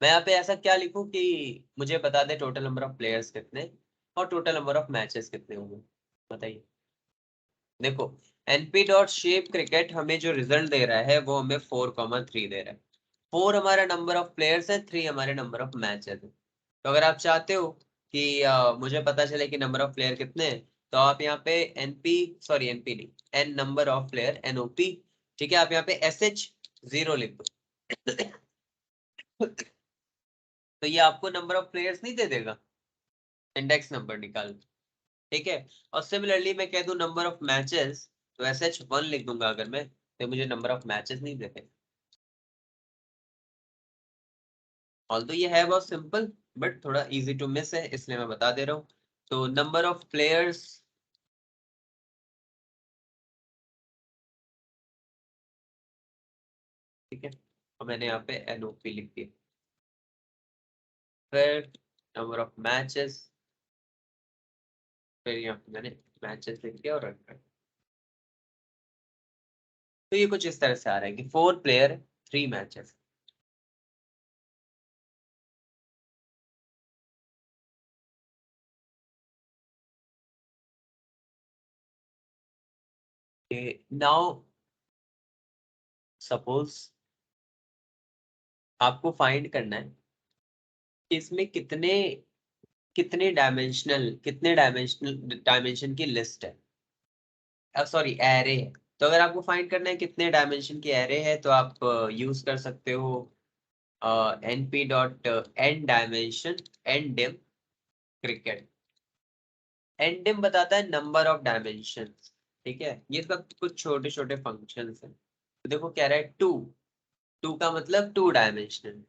मैं यहाँ पे ऐसा क्या लिखूं कि मुझे बता दे टोटल नंबर ऑफ प्लेयर्स कितने और टोटल नंबर ऑफ मैचेस कितने होंगे। बताइए। देखो, np.shape cricket हमें जो रिजल्ट दे रहा है वो हमें 4,3 दे रहा है। 4 हमारा नंबर ऑफ प्लेयर्स है, 3 हमारे नंबर ऑफ मैचेस है। तो अगर आप चाहते हो कि मुझे पता चले कि नंबर ऑफ प्लेयर कितने हैं, तो आप यहाँ पे एनपी नहीं, N number of player, NOP। ठीक है, आप यहाँ पे SH 0 लिख दो तो ये आपको नंबर ऑफ प्लेयर्स नहीं दे देगा, इंडेक्स नंबर निकाल। ठीक है, और सिमिलरली मैं कह दूं नंबर ऑफ मैचेस, तो SH1 लिख दूंगा अगर मैं, तो मुझे नंबर ऑफ मैचेस नहीं देते। ऑल्दो ये है बहुत सिंपल, बट थोड़ा इजी टू मिस है, इसलिए मैं बता दे रहा हूँ। तो नंबर ऑफ प्लेयर्स, ठीक है, और मैंने यहाँ पे NOP लिख दिया। फिर नंबर ऑफ मैचेस, फिर यहाँ पे मैंने मैचेस लिख दिया और रन कर। तो ये कुछ इस तरह से आ रहा है कि 4 प्लेयर 3 मैचेस। नाउ सपोज आपको फाइंड करना है कि इसमें कितने डायमेंशन की लिस्ट है, सॉरी एरे है। तो अगर आपको फाइंड करना है कितने डायमेंशन की एरे है, तो आप यूज कर सकते हो np.end dimension ndim cricket. ndim बताता है नंबर ऑफ डायमेंशन। ठीक है, ये सब कुछ छोटे छोटे फंक्शंस हैं। तो देखो कह रहा है 2, 2 का मतलब 2 डायमेंशनल।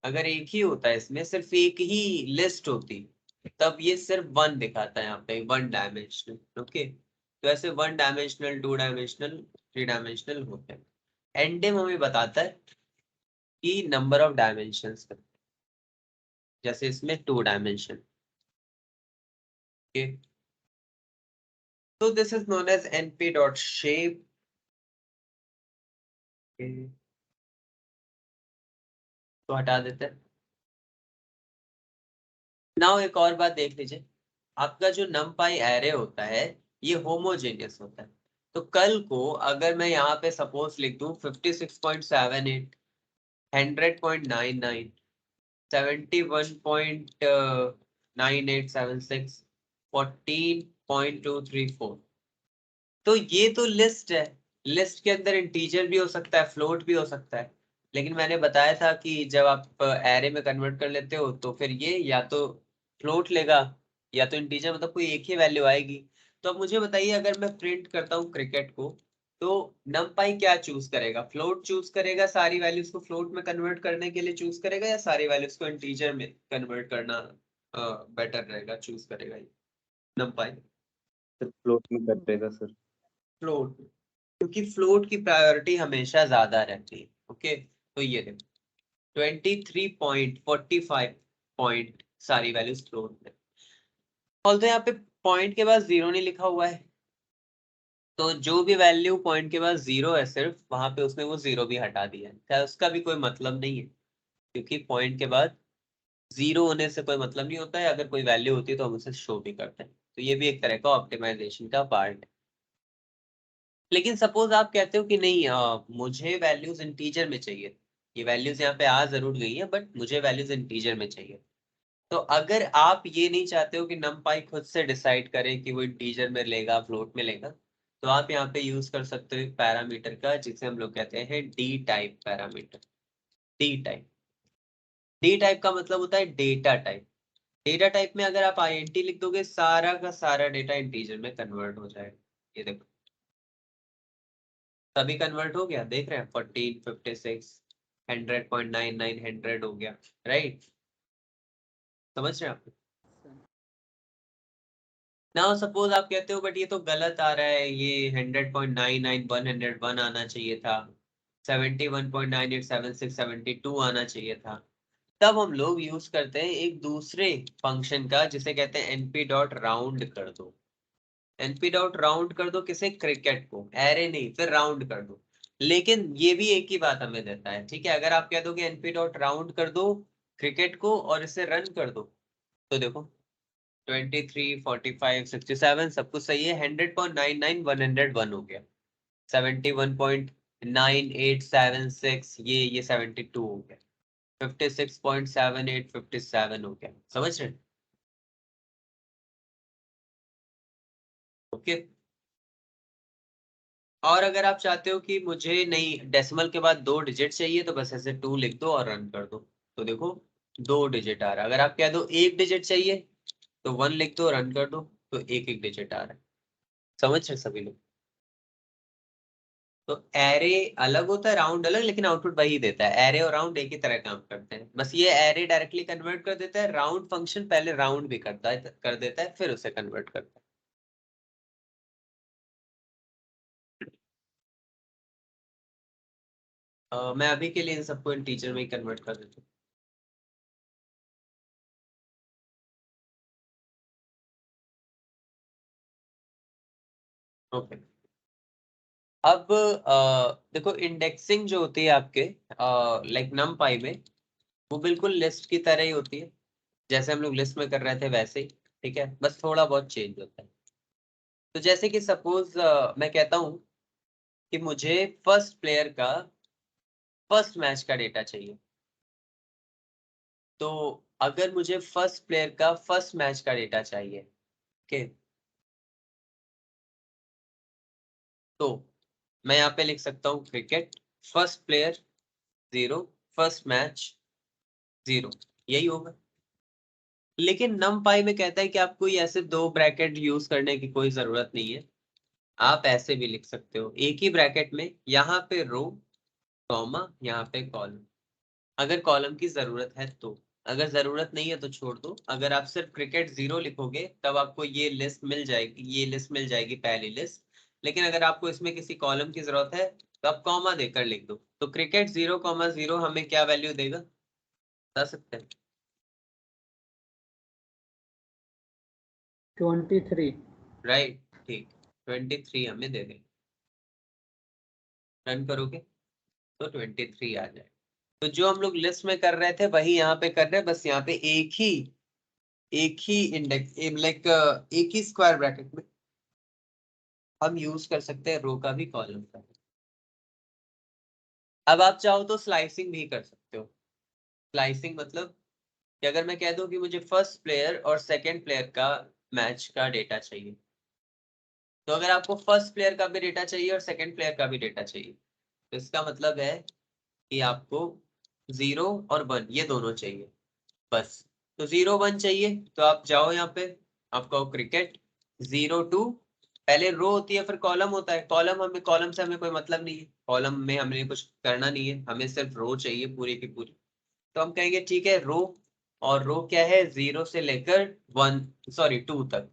अगर एक ही होता है, इसमें सिर्फ एक ही लिस्ट होती, तब ये सिर्फ 1 दिखाता है यहाँ पे, 1 डायमेंशनल। ओके, तो ऐसे 1 डायमेंशनल, 2 डायमेंशनल, 3 डायमेंशनल होते हैं। एंडिम हमें बताता है कि नंबर ऑफ डायमेंशंस, जैसे इसमें 2 डायमेंशन। ओके, तो this is known as np.shape। तो हटा देते हैं। नाउ एक और बात देख लीजिए, आपका जो numpy एरे होता है ये होमोजेनियस होता है। तो कल को अगर मैं यहाँ पे सपोज लिख दूं 56.78, 100.99, 71.9876, 14.234, तो ये तो लिस्ट है। लिस्ट के अंदर इंटीजर भी हो सकता है, फ्लोट भी हो सकता है। लेकिन मैंने बताया था कि जब आप एरे में कन्वर्ट कर लेते हो तो फिर ये या तो फ्लोट लेगा या तो इंटीजर, मतलब कोई एक ही वैल्यू आएगी। तो अब मुझे बताइए, अगर मैं प्रिंट करता हूँ क्रिकेट को, तो numpy क्या चूज करेगा? फ्लोट चूज करेगा, सारी वैल्यूज को फ्लोट में कन्वर्ट करने के लिए चूज करेगा, या सारी वैल्यूज को इंटीजर में कन्वर्ट करना बेटर रहेगा, चूज करेगा ये numpy? सर फ्लोट में कर देगा सर। फ्लोट, क्योंकि फ्लोट की प्रायोरिटी हमेशा ज्यादा रहती है। ओके, तो ये देखो 23.45 पॉइंट सारी वैल्यूज फ्लोट में। ऑल्दो यहाँ पे पॉइंट के बाद 0 नहीं लिखा हुआ है, तो जो भी वैल्यू पॉइंट के बाद 0 है सिर्फ वहां पे उसने वो 0 भी हटा दिया है, क्या उसका भी कोई मतलब नहीं है, क्योंकि पॉइंट के बाद जीरो होने से कोई मतलब नहीं होता है, अगर कोई वैल्यू होती है तो हम उसे शो भी करते हैं। तो ये भी एक तरह का ऑप्टिमाइजेशन का पार्ट है। लेकिन सपोज आप कहते हो कि नहीं मुझे वैल्यूज इंटीजर में चाहिए, ये वैल्यूज यहाँ पे आ जरूर गई है बट मुझे वैल्यूज इंटीजर में चाहिए। तो अगर आप ये नहीं चाहते हो कि numpy खुद से डिसाइड करे कि वो इंटीजर में लेगा फ्लोट में लेगा, तो आप यहाँ पे यूज कर सकते हो एक पैरामीटर का जिसे हम लोग कहते हैं D type parameter. D type, D type का मतलब होता है डेटा टाइप। डेटा टाइप में अगर आप INT लिख दोगे सारा का सारा डेटा इंटीजर में कन्वर्ट हो जाएगा। ये देखो तभी कन्वर्ट हो गया, देख रहे हैं 14, 56, 100.99 100 हो गया, राइट? समझ रहे हैं आप? ना सपोज आप कहते हो बट ये तो गलत आ रहा है, ये 100.99 101 आना चाहिए था, 71.9876 72 आना चाहिए था। तब हम लोग यूज करते हैं एक दूसरे फंक्शन का जिसे कहते हैं np डॉट राउंड कर दो। np डॉट राउंड कर दो किसे? क्रिकेट को, एरे नहीं, फिर राउंड कर दो। लेकिन ये भी एक ही बात हमें देता है, ठीक है? अगर आप कह दो कि np डॉट राउंड कर दो क्रिकेट को और इसे रन कर दो, तो देखो 23, 45, 67 सब कुछ सही है। 100.99 101 हो गया, 71.9876 ये 72 हो गया, 56.78 57 हो गया। समझ रहे? ओके। और अगर आप चाहते हो कि मुझे नहीं डेसिमल के बाद 2 डिजिट चाहिए तो बस ऐसे 2 लिख दो और रन कर दो, तो देखो 2 डिजिट आ रहा है। अगर आप कह दो 1 डिजिट चाहिए तो 1 लिख दो, रन कर दो, तो एक एक डिजिट आ रहा है। समझ रहे सभी लोग? तो एरे अलग होता है, राउंड अलग, लेकिन आउटपुट वही देता है। एरे और राउंड एक ही तरह काम करते हैं, बस ये एरे डायरेक्टली कन्वर्ट कर देता है, राउंड फंक्शन पहले राउंड भी करता है, कर देता है, फिर उसे कन्वर्ट करता है। मैं अभी के लिए इन सबको इंटीजर में ही कन्वर्ट कर देता हूँ। ओके। अब देखो इंडेक्सिंग जो होती है आपके लाइक numpy में, वो बिल्कुल लिस्ट की तरह ही होती है, जैसे हम लोग लिस्ट में कर रहे थे वैसे ही, ठीक है? बस थोड़ा बहुत चेंज होता है। तो जैसे कि सपोज मैं कहता हूँ कि मुझे फर्स्ट प्लेयर का फर्स्ट मैच का डेटा चाहिए, तो अगर मुझे फर्स्ट प्लेयर का फर्स्ट मैच का डेटा चाहिए, ओके, तो मैं यहाँ पे लिख सकता हूँ cricket first player 0 first match 0, यही होगा। लेकिन numpy में कहता है कि आपको ये ऐसे 2 ब्रैकेट यूज करने की कोई जरूरत नहीं है, आप ऐसे भी लिख सकते हो एक ही ब्रैकेट में, यहाँ पे रो कॉमा यहाँ पे कॉलम, अगर कॉलम की जरूरत है तो। अगर जरूरत नहीं है तो छोड़ दो। अगर आप सिर्फ क्रिकेट 0 लिखोगे तब आपको ये लिस्ट मिल जाएगी, ये लिस्ट मिल जाएगी पहली लिस्ट। लेकिन अगर आपको इसमें किसी कॉलम की जरूरत है तो आप कॉमा देकर लिख दो। तो क्रिकेट 0,0 हमें क्या वैल्यू देगा, बता सकते हैं? 23। राइट, ठीक, 23 हमें दे दें। रन करोगे तो 23 आ जाए। तो जो हम लोग लिस्ट में कर रहे थे वही यहाँ पे कर रहे हैं, बस यहाँ पे एक ही इंडेक्स लाइक एक ही स्क्वायर ब्रैकेट में हम यूज कर सकते हैं रो का भी कॉलम का। अब आप चाहो तो स्लाइसिंग भी कर सकते हो। स्लाइसिंग मतलब कि अगर मैं कह दूं कि मुझे फर्स्ट प्लेयर और सेकंड प्लेयर का मैच का डेटा चाहिए, तो अगर आपको फर्स्ट प्लेयर का भी डेटा चाहिए और सेकंड प्लेयर का भी डेटा चाहिए, तो इसका मतलब है कि आपको 0 और 1 ये दोनों चाहिए बस। तो 0 1 चाहिए तो आप जाओ यहाँ पे, आप कहो क्रिकेट 0 2, पहले रो होती है फिर कॉलम होता है। कॉलम से हमें कोई मतलब नहीं है, कॉलम में हमें कुछ करना नहीं है, हमें सिर्फ रो चाहिए पूरी की पूरी। तो हम कहेंगे ठीक है रो, और रो क्या है 0 से लेकर 2 तक।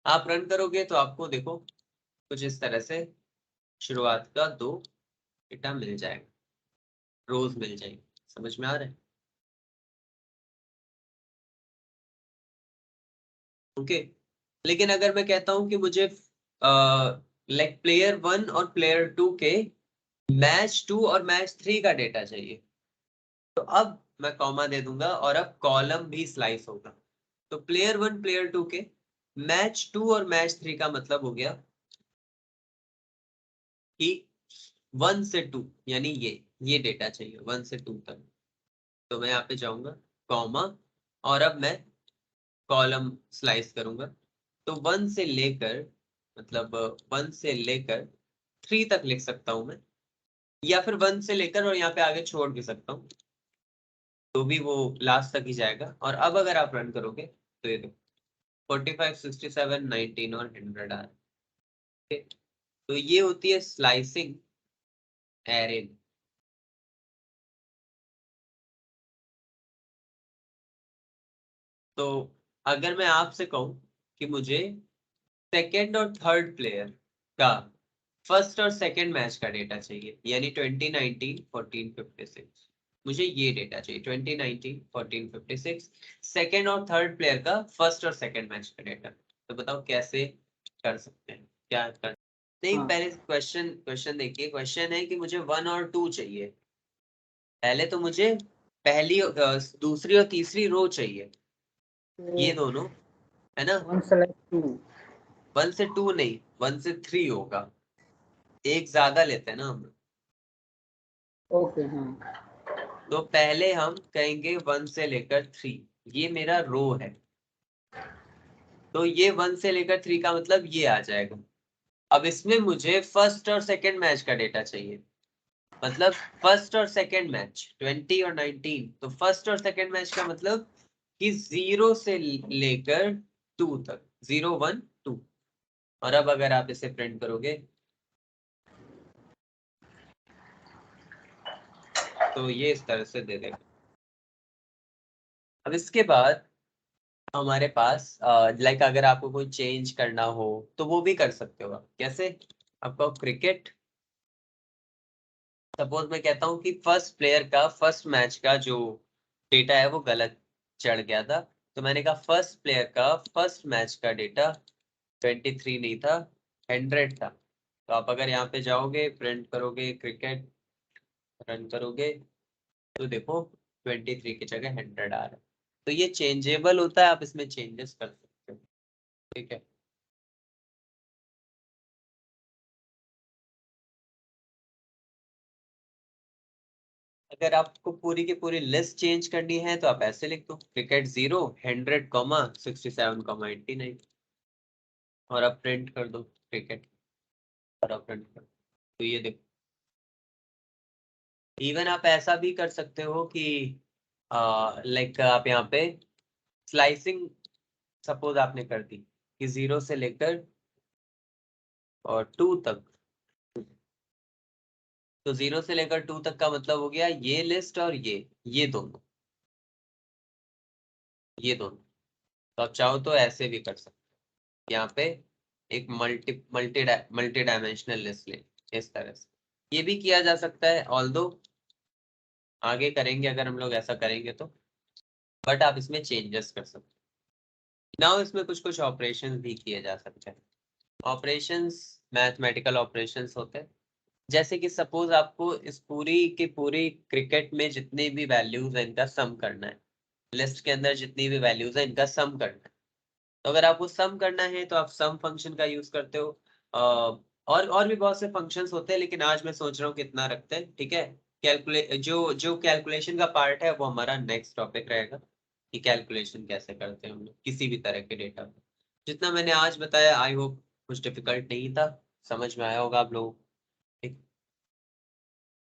आप रन करोगे तो आपको देखो कुछ इस तरह से शुरुआत का 2 डेटा मिल जाएगा, रोज मिल जाएंगे। समझ में आ रहा है? ओके। लेकिन अगर मैं कहता हूं कि मुझे लाइक प्लेयर 1 और प्लेयर 2 के मैच 2 और मैच 3 का डेटा चाहिए, तो अब मैं कॉमा दे दूंगा और अब कॉलम भी स्लाइस होगा। तो प्लेयर 1 प्लेयर 2 के मैच 2 और मैच 3 का मतलब हो गया कि 1 से 2 यानी ये डेटा चाहिए 1 से 2 तक। तो मैं यहाँ पे जाऊंगा कॉमा और अब मैं कॉलम स्लाइस करूंगा। तो 1 से लेकर मतलब 1 से लेकर 3 तक लिख सकता हूं मैं, या फिर 1 से लेकर और यहाँ पे आगे छोड़ भी सकता हूँ, तो भी वो लास्ट तक ही जाएगा। और अब अगर आप रन करोगे तो ये देखो 45, 67, 19 और 100 आ रहा है। तो ये होती है स्लाइसिंग एरे। तो अगर मैं आपसे कहूं कि मुझे सेकेंड और थर्ड प्लेयर का फर्स्ट और सेकेंड मैच का डेटा चाहिए, यानी 2019, 14, 56, मुझे ये डेटा चाहिए 2019, 14, 56 सेकेंड और थर्ड प्लेयर का फर्स्ट और सेकेंड मैच का डेटा। तो बताओ कैसे कर सकते हैं, क्या कर नहीं। हाँ। पहले क्वेश्चन देखिए, क्वेश्चन है कि मुझे 1 और 2 चाहिए। पहले तो मुझे पहली दूसरी और तीसरी रो चाहिए, ये दोनों है ना। 1 select 2। 1 से 2 नहीं, 1 से 3 होगा, एक ज्यादा लेते हैं ना हम। ओके हाँ। तो पहले हम कहेंगे 1 से लेकर 3, ये मेरा रो है। तो ये 1 से लेकर 3 का मतलब ये आ जाएगा। अब इसमें मुझे फर्स्ट और सेकंड मैच का डेटा चाहिए, मतलब फर्स्ट और सेकंड मैच 20 और 19। तो फर्स्ट और सेकंड मैच का मतलब कि 0 से लेकर 2 तक, 0, 1, 2। और अब अगर आप इसे प्रिंट करोगे तो ये इस तरह से दे देगा। अब इसके बाद हमारे पास लाइक अगर आपको कोई चेंज करना हो तो वो भी कर सकते हो आप। कैसे? आपका क्रिकेट, सपोज मैं कहता हूँ कि फर्स्ट प्लेयर का फर्स्ट मैच का जो डेटा है वो गलत चढ़ गया था, तो मैंने कहा फर्स्ट प्लेयर का फर्स्ट मैच का डेटा 23 नहीं था, 100 था। तो आप अगर यहाँ पे जाओगे, प्रिंट करोगे क्रिकेट, रन करोगे, तो देखो 23 की जगह 100 आ रहा है। तो ये चेंजेबल होता है, आप इसमें चेंजेस कर सकते हो। ठीक है। अगर आपको पूरी की पूरी लिस्ट चेंज करनी है तो आप ऐसे लिख दो क्रिकेट 0, 100, 67, 89 और अब प्रिंट कर दो क्रिकेट और अब प्रिंट कर दो। तो ये देखो, इवन आप ऐसा भी कर सकते हो कि लाइक आप यहाँ पे स्लाइसिंग सपोज आपने कर दी कि 0 से लेकर और 2 तक। तो 0 से लेकर 2 तक का मतलब हो गया ये लिस्ट और ये दोनों, ये दोनों। तो आप चाहो तो ऐसे भी कर सकते हो, यहाँ पे एक मल्टी डायमेंशनल लिस्ट ले इस तरह से, ये भी किया जा सकता है। ऑल्दो आगे करेंगे अगर हम लोग ऐसा करेंगे तो, बट आप इसमें चेंजेस कर सकते हो। नाउ इसमें कुछ कुछ ऑपरेशंस भी किए जा सकते हैं। ऑपरेशंस मैथमेटिकल ऑपरेशंस होते हैं, जैसे कि सपोज आपको इस पूरी की पूरी क्रिकेट में जितनी भी वैल्यूज है इनका सम करना है, लिस्ट के अंदर जितनी भी वैल्यूज है इनका सम करना है। तो अगर आपको सम करना है तो आप सम फंक्शन का यूज करते हो। और भी बहुत से फंक्शंस होते हैं, लेकिन आज मैं सोच रहा हूँ कितना रखते हैं। ठीक है, जो कैलकुलेशन का पार्ट है वो हमारा नेक्स्ट टॉपिक रहेगा कि कैलकुलेशन कैसे करते हैं हम लोग किसी भी तरह के डेटा में। जितना मैंने आज बताया आई होप कुछ डिफिकल्ट नहीं था, समझ में आया होगा आप लोगों को।